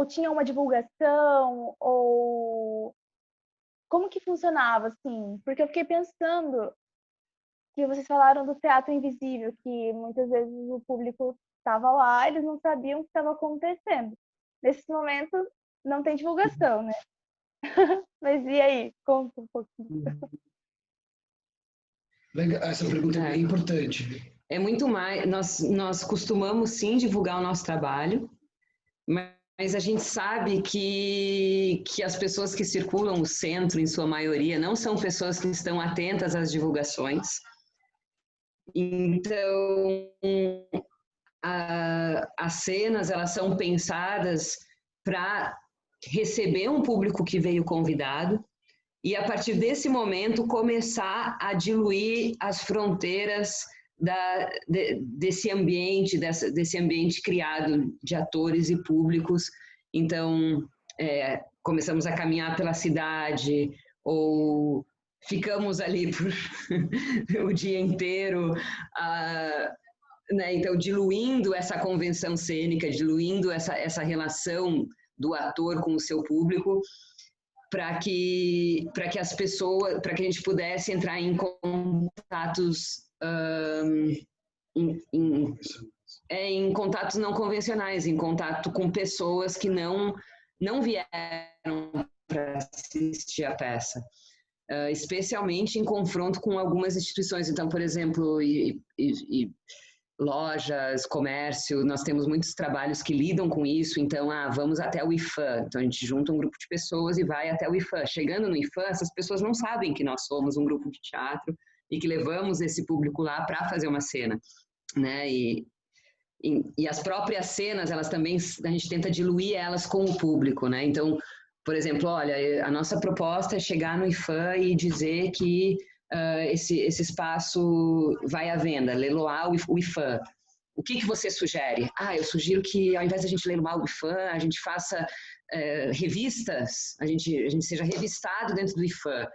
tinham uma divulgação, ou como que funcionava, assim? Porque eu fiquei pensando que vocês falaram do teatro invisível, que muitas vezes o público estava lá, eles não sabiam o que estava acontecendo. Nesse momento, não tem divulgação, né? Mas e aí? Conta um pouquinho. Essa pergunta é bem importante. É muito mais... Nós costumamos, sim, divulgar o nosso trabalho, Mas a gente sabe que as pessoas que circulam o centro, em sua maioria, não são pessoas que estão atentas às divulgações. Então, as cenas, elas são pensadas para receber um público que veio convidado e, a partir desse momento, começar a diluir as fronteiras desse ambiente, desse ambiente criado de atores e públicos. Então, começamos a caminhar pela cidade, ou ficamos ali o dia inteiro, né? Então, diluindo essa convenção cênica, diluindo essa relação do ator com o seu público, para que as pessoas, para que a gente pudesse entrar em contatos em contatos não convencionais, em contato com pessoas que não vieram para assistir a peça, especialmente em confronto com algumas instituições. Então, por exemplo, lojas, comércio, nós temos muitos trabalhos que lidam com isso. Então, vamos até o IFAM. Então, a gente junta um grupo de pessoas e vai até o IFAM. Chegando no IFAM, essas pessoas não sabem que nós somos um grupo de teatro e que levamos esse público lá para fazer uma cena, né? E as próprias cenas, elas também, a gente tenta diluir elas com o público, né? Então, por exemplo, olha, a nossa proposta é chegar no IFAM e dizer que esse espaço vai à venda, leiloar o IFAM. O que você sugere? Eu sugiro que, ao invés de a gente leiloar o IFAM, a gente faça revistas, a gente seja revistado dentro do IFAM.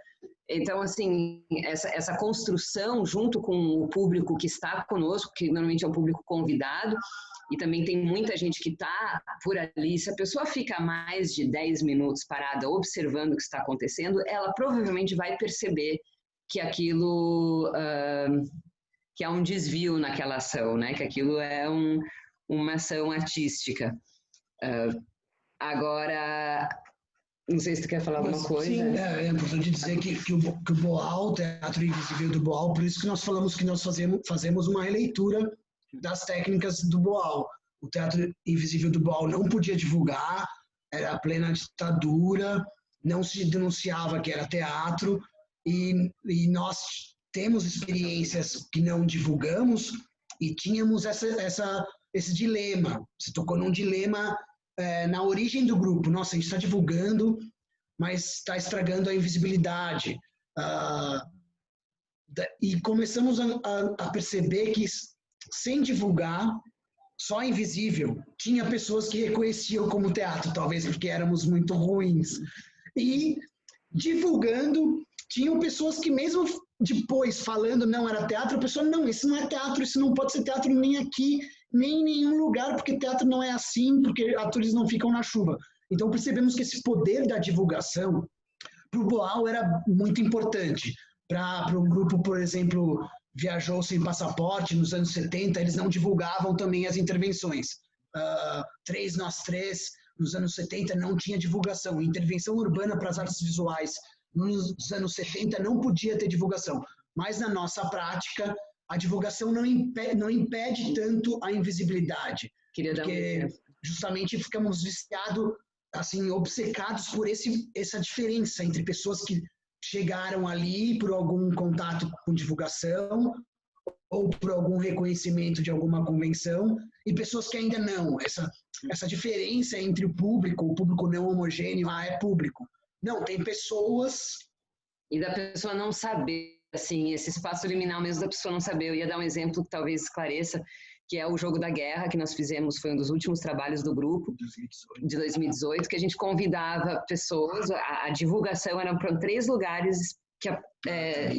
Então, assim, essa construção junto com o público que está conosco, que normalmente é um público convidado, e também tem muita gente que está por ali. Se a pessoa fica mais de 10 minutos parada observando o que está acontecendo, ela provavelmente vai perceber que aquilo, que há um desvio naquela ação, né? Que aquilo é uma ação artística. Agora, não sei se tu quer falar alguma coisa. Sim, é importante dizer que o Boal, o Teatro Invisível do Boal, por isso que nós falamos que nós fazemos uma releitura das técnicas do Boal. O Teatro Invisível do Boal não podia divulgar, era plena ditadura, não se denunciava que era teatro, e nós temos experiências que não divulgamos e tínhamos esse dilema. Você tocou num dilema na origem do grupo. Nossa, a gente está divulgando, mas está estragando a invisibilidade. E começamos a perceber que, sem divulgar, só invisível, tinha pessoas que reconheciam como teatro, talvez porque éramos muito ruins. E divulgando, tinham pessoas que mesmo depois falando não era teatro, a pessoa, não, isso não é teatro, isso não pode ser teatro nem aqui, nem em nenhum lugar, porque teatro não é assim, porque atores não ficam na chuva. Então percebemos que esse poder da divulgação para o Boal era muito importante. Para um grupo, por exemplo, Viajou Sem Passaporte, nos anos 70, eles não divulgavam também as intervenções. 3 Nós Três, nos anos 70, não tinha divulgação. Intervenção urbana para as artes visuais, nos anos 70, não podia ter divulgação. Mas, na nossa prática, a divulgação não impede tanto a invisibilidade. Porque justamente ficamos viciados, assim, obcecados por essa diferença entre pessoas que chegaram ali por algum contato com divulgação ou por algum reconhecimento de alguma convenção, e pessoas que ainda não. Essa diferença entre o público não homogêneo, é público. Não, tem pessoas... E da pessoa não saber, assim, esse espaço liminal mesmo da pessoa não saber. Eu ia dar um exemplo que talvez esclareça, que é o Jogo da Guerra, que nós fizemos, foi um dos últimos trabalhos do grupo, de 2018, que a gente convidava pessoas, a divulgação era para 3 lugares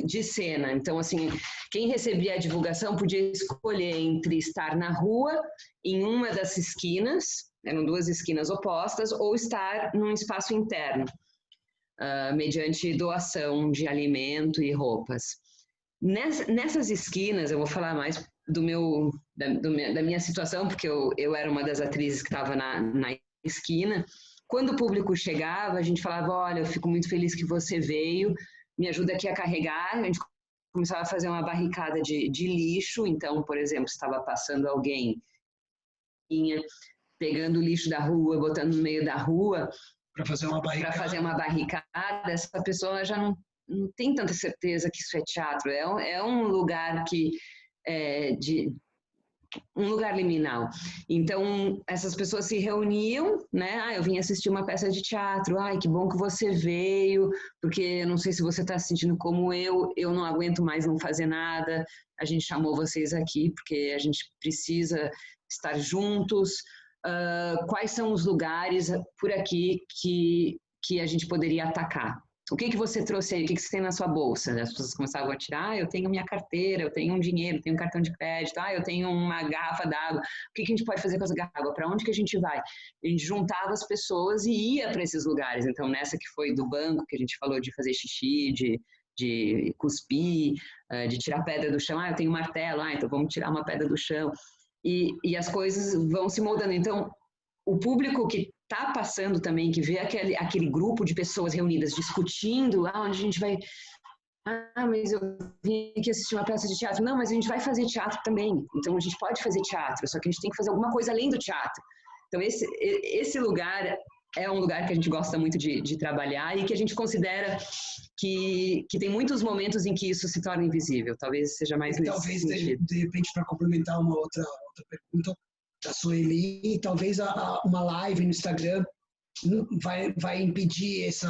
de cena. Então, assim, quem recebia a divulgação podia escolher entre estar na rua, em uma das esquinas, eram 2 esquinas opostas, ou estar num espaço interno, mediante doação de alimento e roupas. Nessas esquinas, eu vou falar mais da minha situação, porque eu era uma das atrizes que estava na esquina. Quando o público chegava, a gente falava, olha, eu fico muito feliz que você veio, me ajuda aqui a carregar. A gente começava a fazer uma barricada de lixo. Então, por exemplo, estava passando alguém, pegando o lixo da rua, botando no meio da rua para fazer uma barricada, essa pessoa já não tem tanta certeza que isso é teatro. É um lugar um lugar liminal. Então, essas pessoas se reuniam, né? Eu vim assistir uma peça de teatro. Ai, que bom que você veio, porque eu não sei se você está se sentindo como eu não aguento mais não fazer nada. A gente chamou vocês aqui porque a gente precisa estar juntos. Quais são os lugares por aqui que a gente poderia atacar? O que você trouxe aí? O que você tem na sua bolsa? As pessoas começavam a tirar, eu tenho minha carteira, eu tenho um dinheiro, eu tenho um cartão de crédito, eu tenho uma garrafa d'água. O que a gente pode fazer com essa garrafa? Para onde que a gente vai? A gente juntava as pessoas e ia para esses lugares. Então, nessa que foi do banco, que a gente falou de fazer xixi, de cuspir, de tirar pedra do chão. Eu tenho um martelo, então vamos tirar uma pedra do chão. E as coisas vão se moldando. Então, o público que está passando também, que vê aquele grupo de pessoas reunidas discutindo, onde a gente vai... mas eu vim aqui assistir uma peça de teatro. Não, mas a gente vai fazer teatro também. Então, a gente pode fazer teatro, só que a gente tem que fazer alguma coisa além do teatro. Então, esse lugar é um lugar que a gente gosta muito de trabalhar e que a gente considera que tem muitos momentos em que isso se torna invisível. Talvez seja mais nesse sentido. De repente, para complementar uma outra pergunta da Sueli, talvez uma live no Instagram vai impedir esse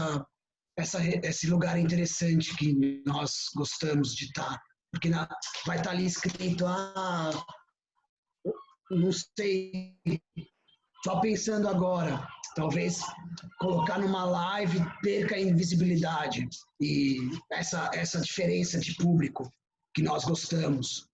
lugar interessante que nós gostamos de estar. Porque vai estar ali escrito, não sei, só pensando agora, talvez colocar numa live perca a invisibilidade e essa diferença de público que nós gostamos.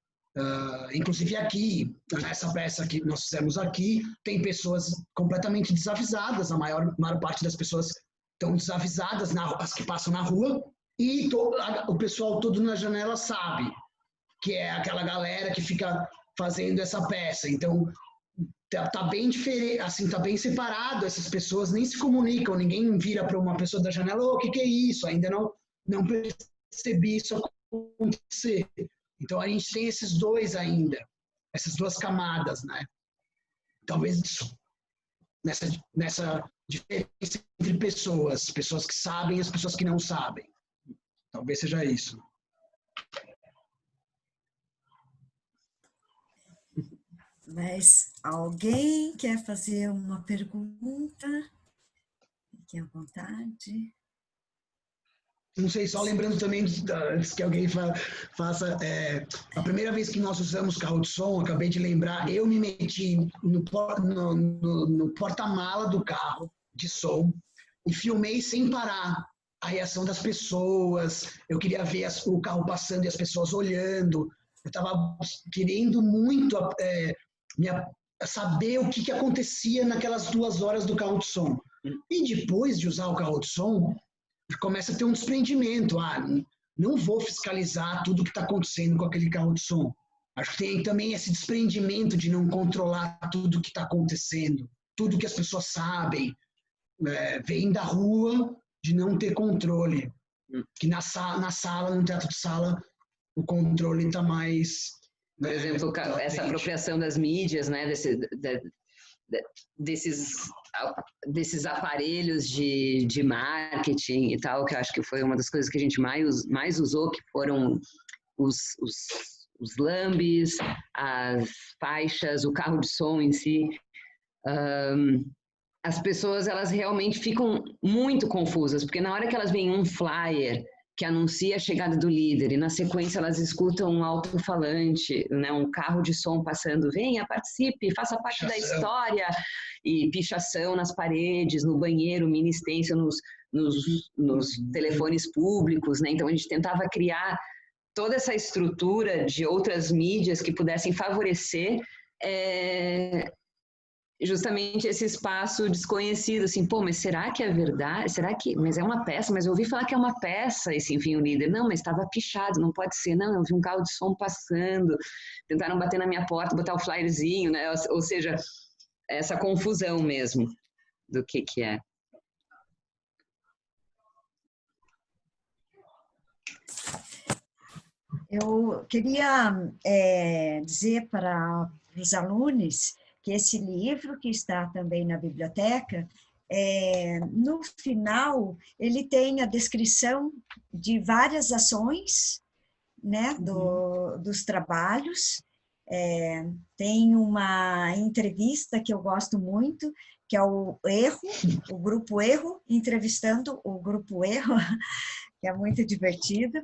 Inclusive aqui, nessa peça que nós fizemos aqui, tem pessoas completamente desavisadas, a maior parte das pessoas estão desavisadas, as que passam na rua, e o pessoal todo na janela sabe que é aquela galera que fica fazendo essa peça. Então, tá bem diferente, assim, tá bem separado, essas pessoas nem se comunicam, ninguém vira para uma pessoa da janela, o que é isso? Ainda não percebi isso acontecer. Então, a gente tem esses dois ainda, essas duas camadas, né? Talvez nessa diferença entre pessoas que sabem e as pessoas que não sabem. Talvez seja isso. Mas alguém quer fazer uma pergunta? Fique à vontade. Não sei, só lembrando também, antes que alguém faça, a primeira vez que nós usamos carro de som, acabei de lembrar, eu me meti no porta-mala do carro de som e filmei sem parar a reação das pessoas. Eu queria ver o carro passando e as pessoas olhando. Eu estava querendo muito saber o que acontecia naquelas 2 horas do carro de som. E depois de usar o carro de som, começa a ter um desprendimento. Não vou fiscalizar tudo que está acontecendo com aquele carro de som. Acho que tem também esse desprendimento de não controlar tudo que está acontecendo, tudo que as pessoas sabem, vem da rua, de não ter controle. Que na sala, no teatro de sala, o controle está mais... Por exemplo, essa apropriação das mídias, né, desses aparelhos de marketing e tal, que eu acho que foi uma das coisas que a gente mais usou, que foram os lambes, as faixas, o carro de som em si. As pessoas, elas realmente ficam muito confusas, porque na hora que elas veem um flyer que anuncia a chegada do líder, e na sequência elas escutam um alto-falante, né, um carro de som passando, venha, participe, faça parte da história, e pichação nas paredes, no banheiro, ministência nos telefones públicos, né? Então a gente tentava criar toda essa estrutura de outras mídias que pudessem favorecer justamente esse espaço desconhecido, assim, mas será que é verdade? Mas é uma peça, mas eu ouvi falar que é uma peça, esse, enfim, o líder, não, mas estava pichado, não pode ser, não, eu vi um carro de som passando, tentaram bater na minha porta, botar o flyerzinho, né, ou seja, essa confusão mesmo do que é. Eu queria dizer para os alunos que esse livro, que está também na biblioteca, no final, ele tem a descrição de várias ações, né, dos trabalhos. Tem uma entrevista que eu gosto muito, que é o Grupo Erro, entrevistando o Grupo Erro, que é muito divertido.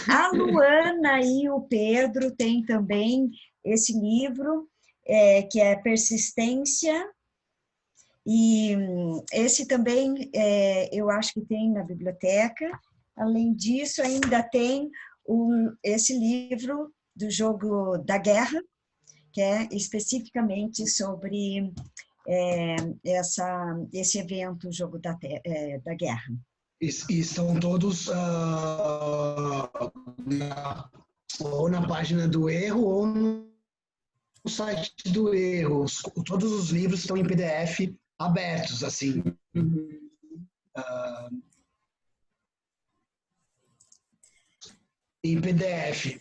A Luana e o Pedro têm também esse livro, que é Persistência, e esse também eu acho que tem na biblioteca. Além disso, ainda tem esse livro do Jogo da Guerra, que é especificamente sobre esse evento, o Jogo da Guerra. E estão todos ou na página do Erro ou no site do Erro. Todos os livros estão em PDF abertos, assim. Em PDF.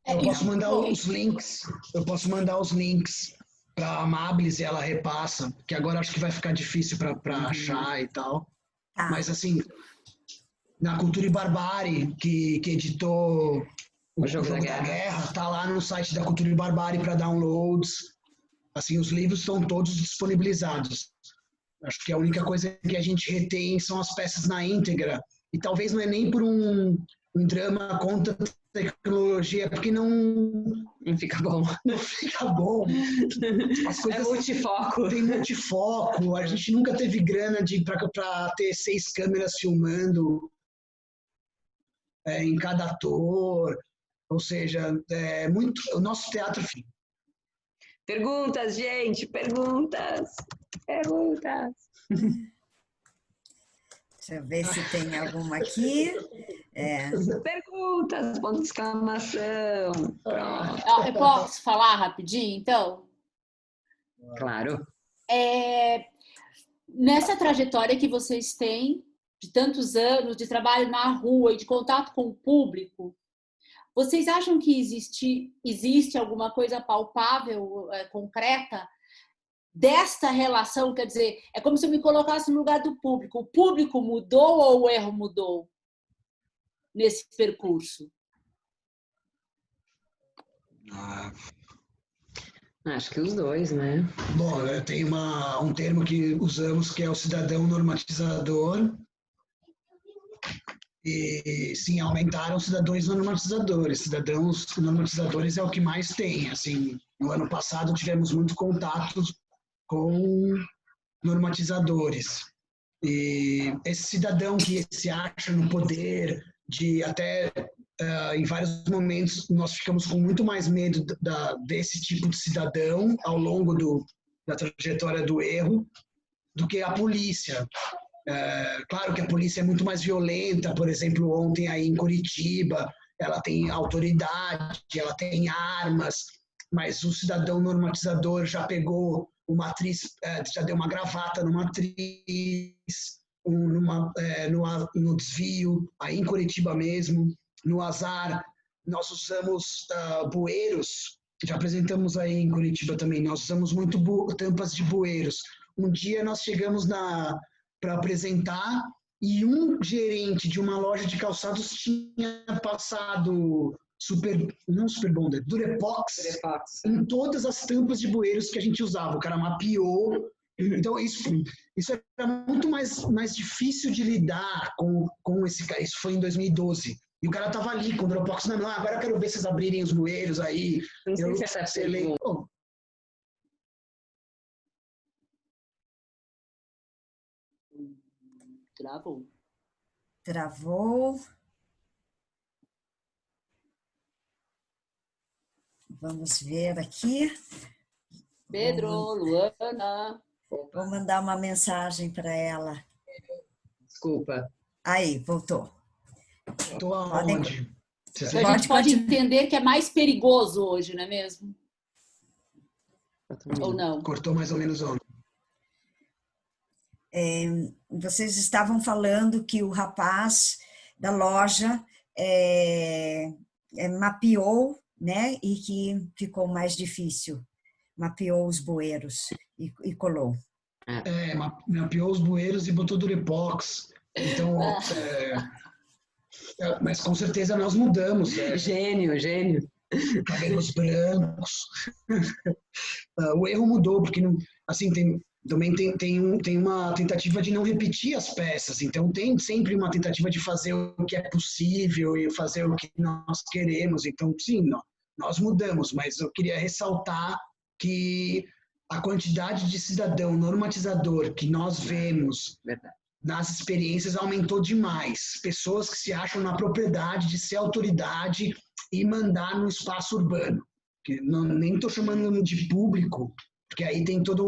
Eu posso mandar os links. Eu posso mandar os links para a Amabilis e ela repassa, que agora acho que vai ficar difícil para achar e tal. Mas assim, na Cultura e Barbárie, que editou o Jogo da Guerra, tá lá no site da Cultura e Barbárie para downloads. Assim, os livros estão todos disponibilizados. Acho que a única coisa que a gente retém são as peças na íntegra. E talvez não é nem por um drama contra tecnologia, porque não fica bom. Não fica bom. As coisas multifoco. Tem multifoco. A gente nunca teve grana para ter 6 câmeras filmando em cada ator. Ou seja, o nosso teatro... Perguntas, gente, perguntas. Deixa eu ver se tem alguma aqui. Perguntas, ponto de exclamação. Pronto. Eu posso falar rapidinho, então? Claro. Nessa trajetória que vocês têm, de tantos anos de trabalho na rua e de contato com o público, vocês acham que existe alguma coisa palpável, concreta, desta relação? Quer dizer, é como se eu me colocasse no lugar do público. O público mudou ou o Erro mudou nesse percurso? Acho que os dois, né? Bom, tem um termo que usamos que é o cidadão normatizador. E sim, aumentaram os cidadãos normatizadores. Cidadãos normatizadores é o que mais tem. Assim, no ano passado tivemos muito contato com normatizadores. E esse cidadão que se acha no poder de até em vários momentos nós ficamos com muito mais medo desse tipo de cidadão ao longo da trajetória do Erro do que a polícia. Claro que a polícia é muito mais violenta. Por exemplo, ontem aí em Curitiba, ela tem autoridade, ela tem armas, mas o cidadão normatizador já pegou uma atriz, já deu uma gravata numa atriz, no desvio, aí em Curitiba mesmo. No Azar, nós usamos bueiros, já apresentamos aí em Curitiba também, nós usamos muito tampas de bueiros. Um dia nós chegamos para apresentar e um gerente de uma loja de calçados tinha passado não Super Bonder, Durepox em todas as tampas de bueiros que a gente usava. O cara mapeou. Então isso era muito mais difícil de lidar com esse cara. Isso foi em 2012. E o cara estava ali com o Durepox na mão. Agora eu quero ver vocês abrirem os bueiros aí. Não sei se essa pergunta. Travou. Vamos ver aqui. Pedro, Luana. Vou mandar uma mensagem para ela. Desculpa. Aí, voltou. Estou aonde? A gente pode entender que é mais perigoso hoje, não é mesmo? Ou não? Cortou mais ou menos onde? Vocês estavam falando que o rapaz da loja mapeou né? E que ficou mais difícil. Mapeou os bueiros e colou. Mapeou os bueiros e botou Durepox. Então, mas com certeza nós mudamos. Gênio. Cabelos brancos. O erro mudou, porque assim, também tem uma tentativa de não repetir as peças. Então, tem sempre uma tentativa de fazer o que é possível e fazer o que nós queremos. Então, sim, nós mudamos, mas eu queria ressaltar que a quantidade de cidadão normatizador que nós vemos nas experiências aumentou demais. Pessoas que se acham na propriedade de ser autoridade e mandar no espaço urbano. Nem estou chamando de público, porque aí tem toda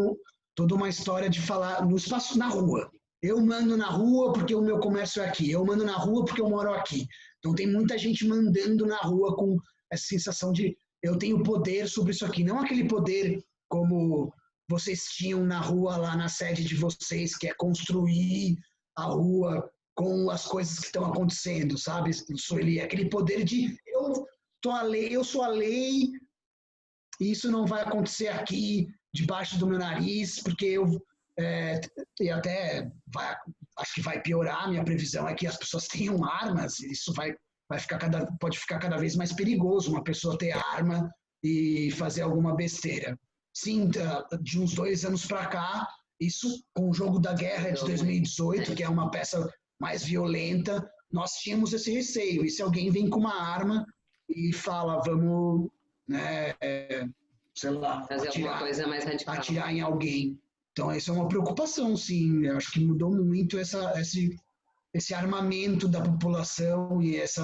uma história de falar no espaço, na rua. Eu mando na rua porque o meu comércio é aqui. Eu mando na rua porque eu moro aqui. Então tem muita gente mandando na rua com essa sensação de eu tenho poder sobre isso aqui. Não aquele poder como vocês tinham na rua lá na sede de vocês, que é construir a rua com as coisas que estão acontecendo, sabe? Sueli, aquele poder de eu sou a lei e isso não vai acontecer aqui debaixo do meu nariz, porque e até acho que vai piorar. A minha previsão é que as pessoas tenham armas, e isso pode ficar cada vez mais perigoso, uma pessoa ter arma e fazer alguma besteira. Sim, de uns 2 anos para cá, isso com o Jogo da Guerra de 2018, que é uma peça mais violenta, nós tínhamos esse receio. E se alguém vem com uma arma e fala, vamos, né, sei lá, fazer alguma coisa mais radical, atirar em alguém. Então, isso é uma preocupação, sim. Eu acho que mudou muito esse armamento da população e esse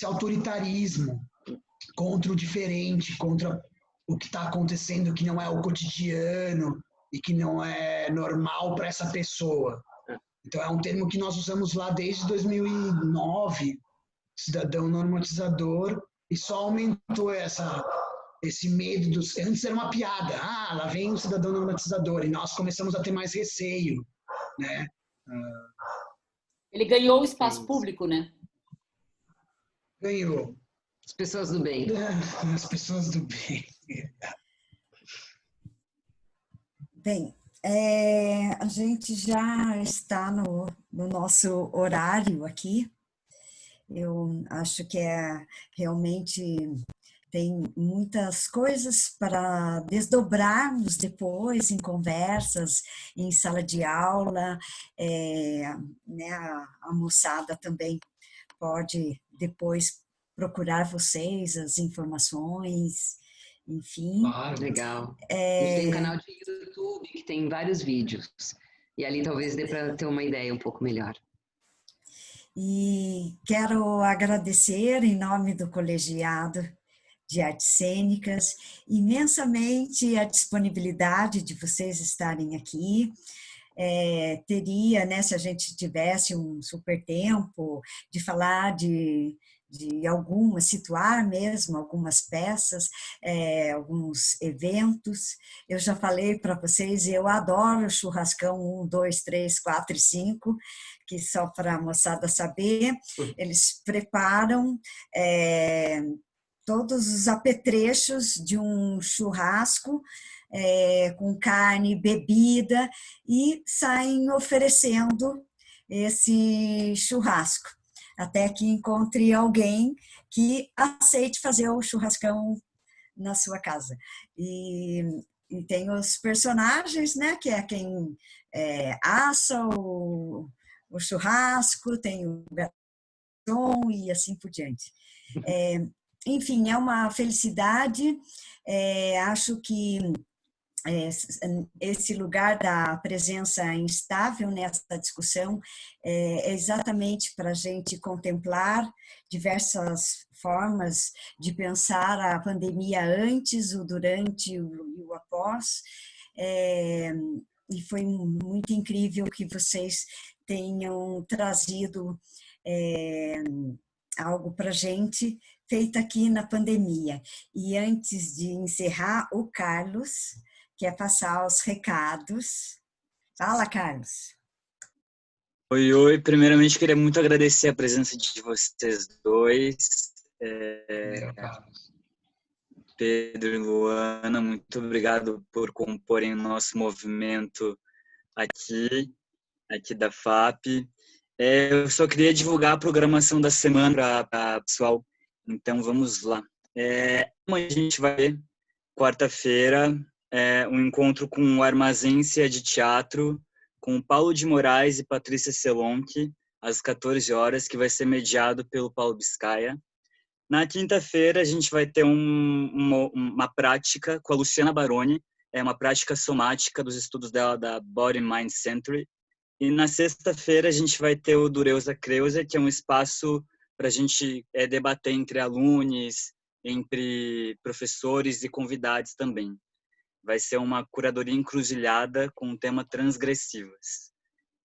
autoritarismo contra o diferente, contra o que está acontecendo, que não é o cotidiano e que não é normal para essa pessoa. Então, é um termo que nós usamos lá desde 2009, cidadão normatizador, e só aumentou esse medo antes era uma piada. Lá vem o cidadão normatizador, e nós começamos a ter mais receio, né? Ele ganhou o espaço público, né? Ganhou. As pessoas do bem. As pessoas do bem. Bem, a gente já está no nosso horário aqui. Eu acho que realmente tem muitas coisas para desdobrarmos depois em conversas, em sala de aula, né, a moçada também pode depois procurar vocês, as informações, enfim. Legal. A gente tem um canal de YouTube que tem vários vídeos, e ali talvez dê para ter uma ideia um pouco melhor. E quero agradecer, em nome do Colegiado de Artes Cênicas, imensamente a disponibilidade de vocês estarem aqui. Teria, né, se a gente tivesse um super tempo, de falar de situar mesmo algumas peças, alguns eventos. Eu já falei para vocês, eu adoro churrascão 1, 2, 3, 4 e 5, que só para a moçada saber, eles preparam todos os apetrechos de um churrasco, com carne, bebida, e saem oferecendo esse churrasco, até que encontre alguém que aceite fazer o churrascão na sua casa. E tem os personagens, né, que é quem assa o churrasco, tem o garçom e assim por diante. Enfim, é uma felicidade. Acho que esse lugar da presença instável nessa discussão é exatamente para a gente contemplar diversas formas de pensar a pandemia antes, o durante e o após. E foi muito incrível que vocês tenham trazido algo para a gente feito aqui na pandemia. E antes de encerrar, o Carlos quer passar os recados. Fala, Carlos. Oi. Primeiramente, queria muito agradecer a presença de vocês dois. Pedro e Luana, muito obrigado por comporem o nosso movimento aqui da FAP. Eu só queria divulgar a programação da semana para o pessoal, então vamos lá. Amanhã a gente vai ter, quarta-feira, um encontro com o Armazência de Teatro, com Paulo de Moraes e Patrícia Selonck, às 14 horas, que vai ser mediado pelo Paulo Biscaia. Na quinta-feira, a gente vai ter uma prática com a Luciana Baroni, uma prática somática dos estudos dela da Body Mind Century. E na sexta-feira, a gente vai ter o Dureusa Creusa, que é um espaço para a gente debater entre alunos, entre professores e convidados também. Vai ser uma curadoria encruzilhada com o tema transgressivas.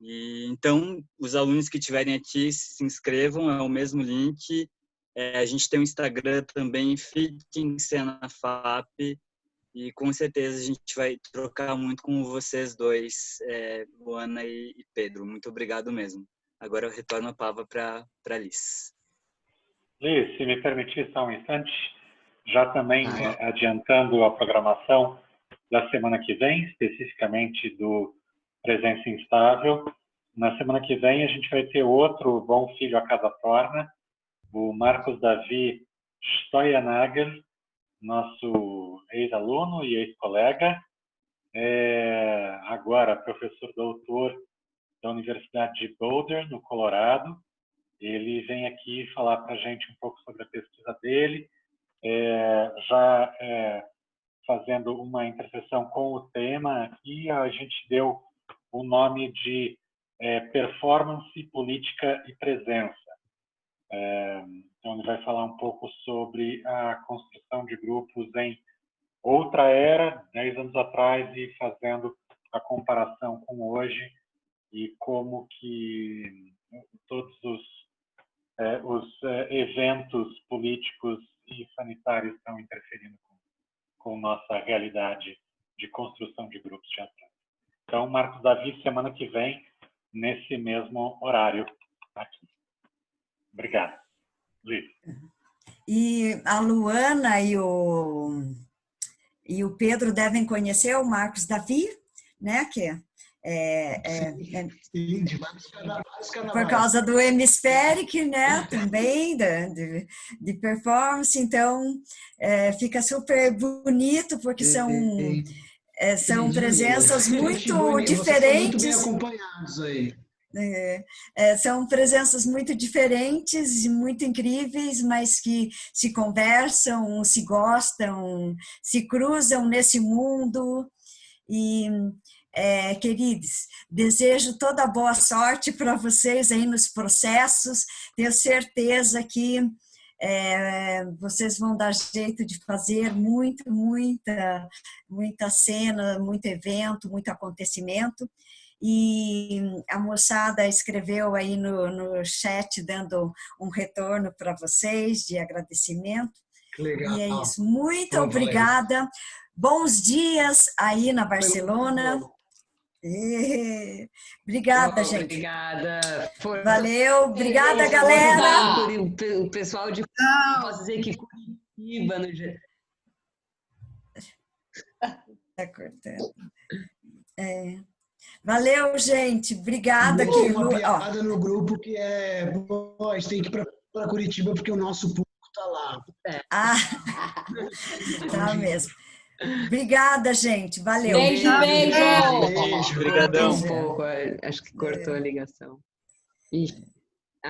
E, então, os alunos que estiverem aqui se inscrevam, é o mesmo link. A gente tem um Instagram também, Fique em Cena FAP, e com certeza a gente vai trocar muito com vocês dois, Luana e Pedro. Muito obrigado mesmo. Agora eu retorno a palavra para Liz. Liz, se me permitir só um instante, já também adiantando a programação da semana que vem, especificamente do Presença Instável. Na semana que vem a gente vai ter outro Bom Filho a Casa Torna, o Marcos Davi Stoyanagel, nosso ex-aluno e ex-colega, agora professor doutor da Universidade de Boulder, no Colorado. Ele vem aqui falar para a gente um pouco sobre a pesquisa dele, fazendo uma interseção com o tema. Aqui a gente deu o nome de Performance, Política e Presença. Então, ele vai falar um pouco sobre a construção de grupos em outra era, 10 anos atrás, e fazendo a comparação com hoje e como que todos os eventos políticos e sanitários estão interferindo com nossa realidade de construção de grupos teatrais. Então, Marcos Davi, semana que vem, nesse mesmo horário aqui. Obrigado. Luiz. E a Luana e o Pedro devem conhecer o Marcos Davi, né? Que Sim, de vários carnavais. Por causa do Hemispheric, né? Também, de performance. Então, fica super bonito, porque são presenças muito diferentes. Vocês são muito bem acompanhados aí. São presenças muito diferentes e muito incríveis, mas que se conversam, se gostam, se cruzam nesse mundo. E, queridos, desejo toda boa sorte para vocês aí nos processos. Tenho certeza que vocês vão dar jeito de fazer muita cena, muito evento, muito acontecimento. E a moçada escreveu aí no chat, dando um retorno para vocês de agradecimento. Legal. E é isso. Muito obrigada. Bons dias aí na Barcelona. Obrigada, gente. Obrigada. Valeu. Obrigada, galera. O pessoal de... Posso dizer que Curitiba... Tá cortando. Valeu, gente. Obrigada. Uma piada no grupo que a gente tem que ir para Curitiba porque o nosso público está lá. Tá mesmo. Obrigada, gente. Valeu. Beijo. Obrigadão. Um pouco, acho que cortou a ligação.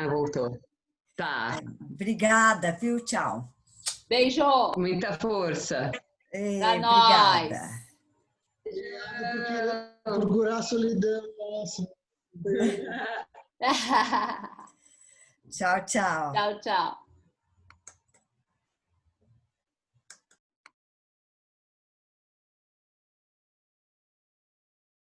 Voltou. Tá. Obrigada, viu? Tchau. Beijo. Muita força. Obrigada. Procurar solidão. Tchau, tchau. Tchau, tchau.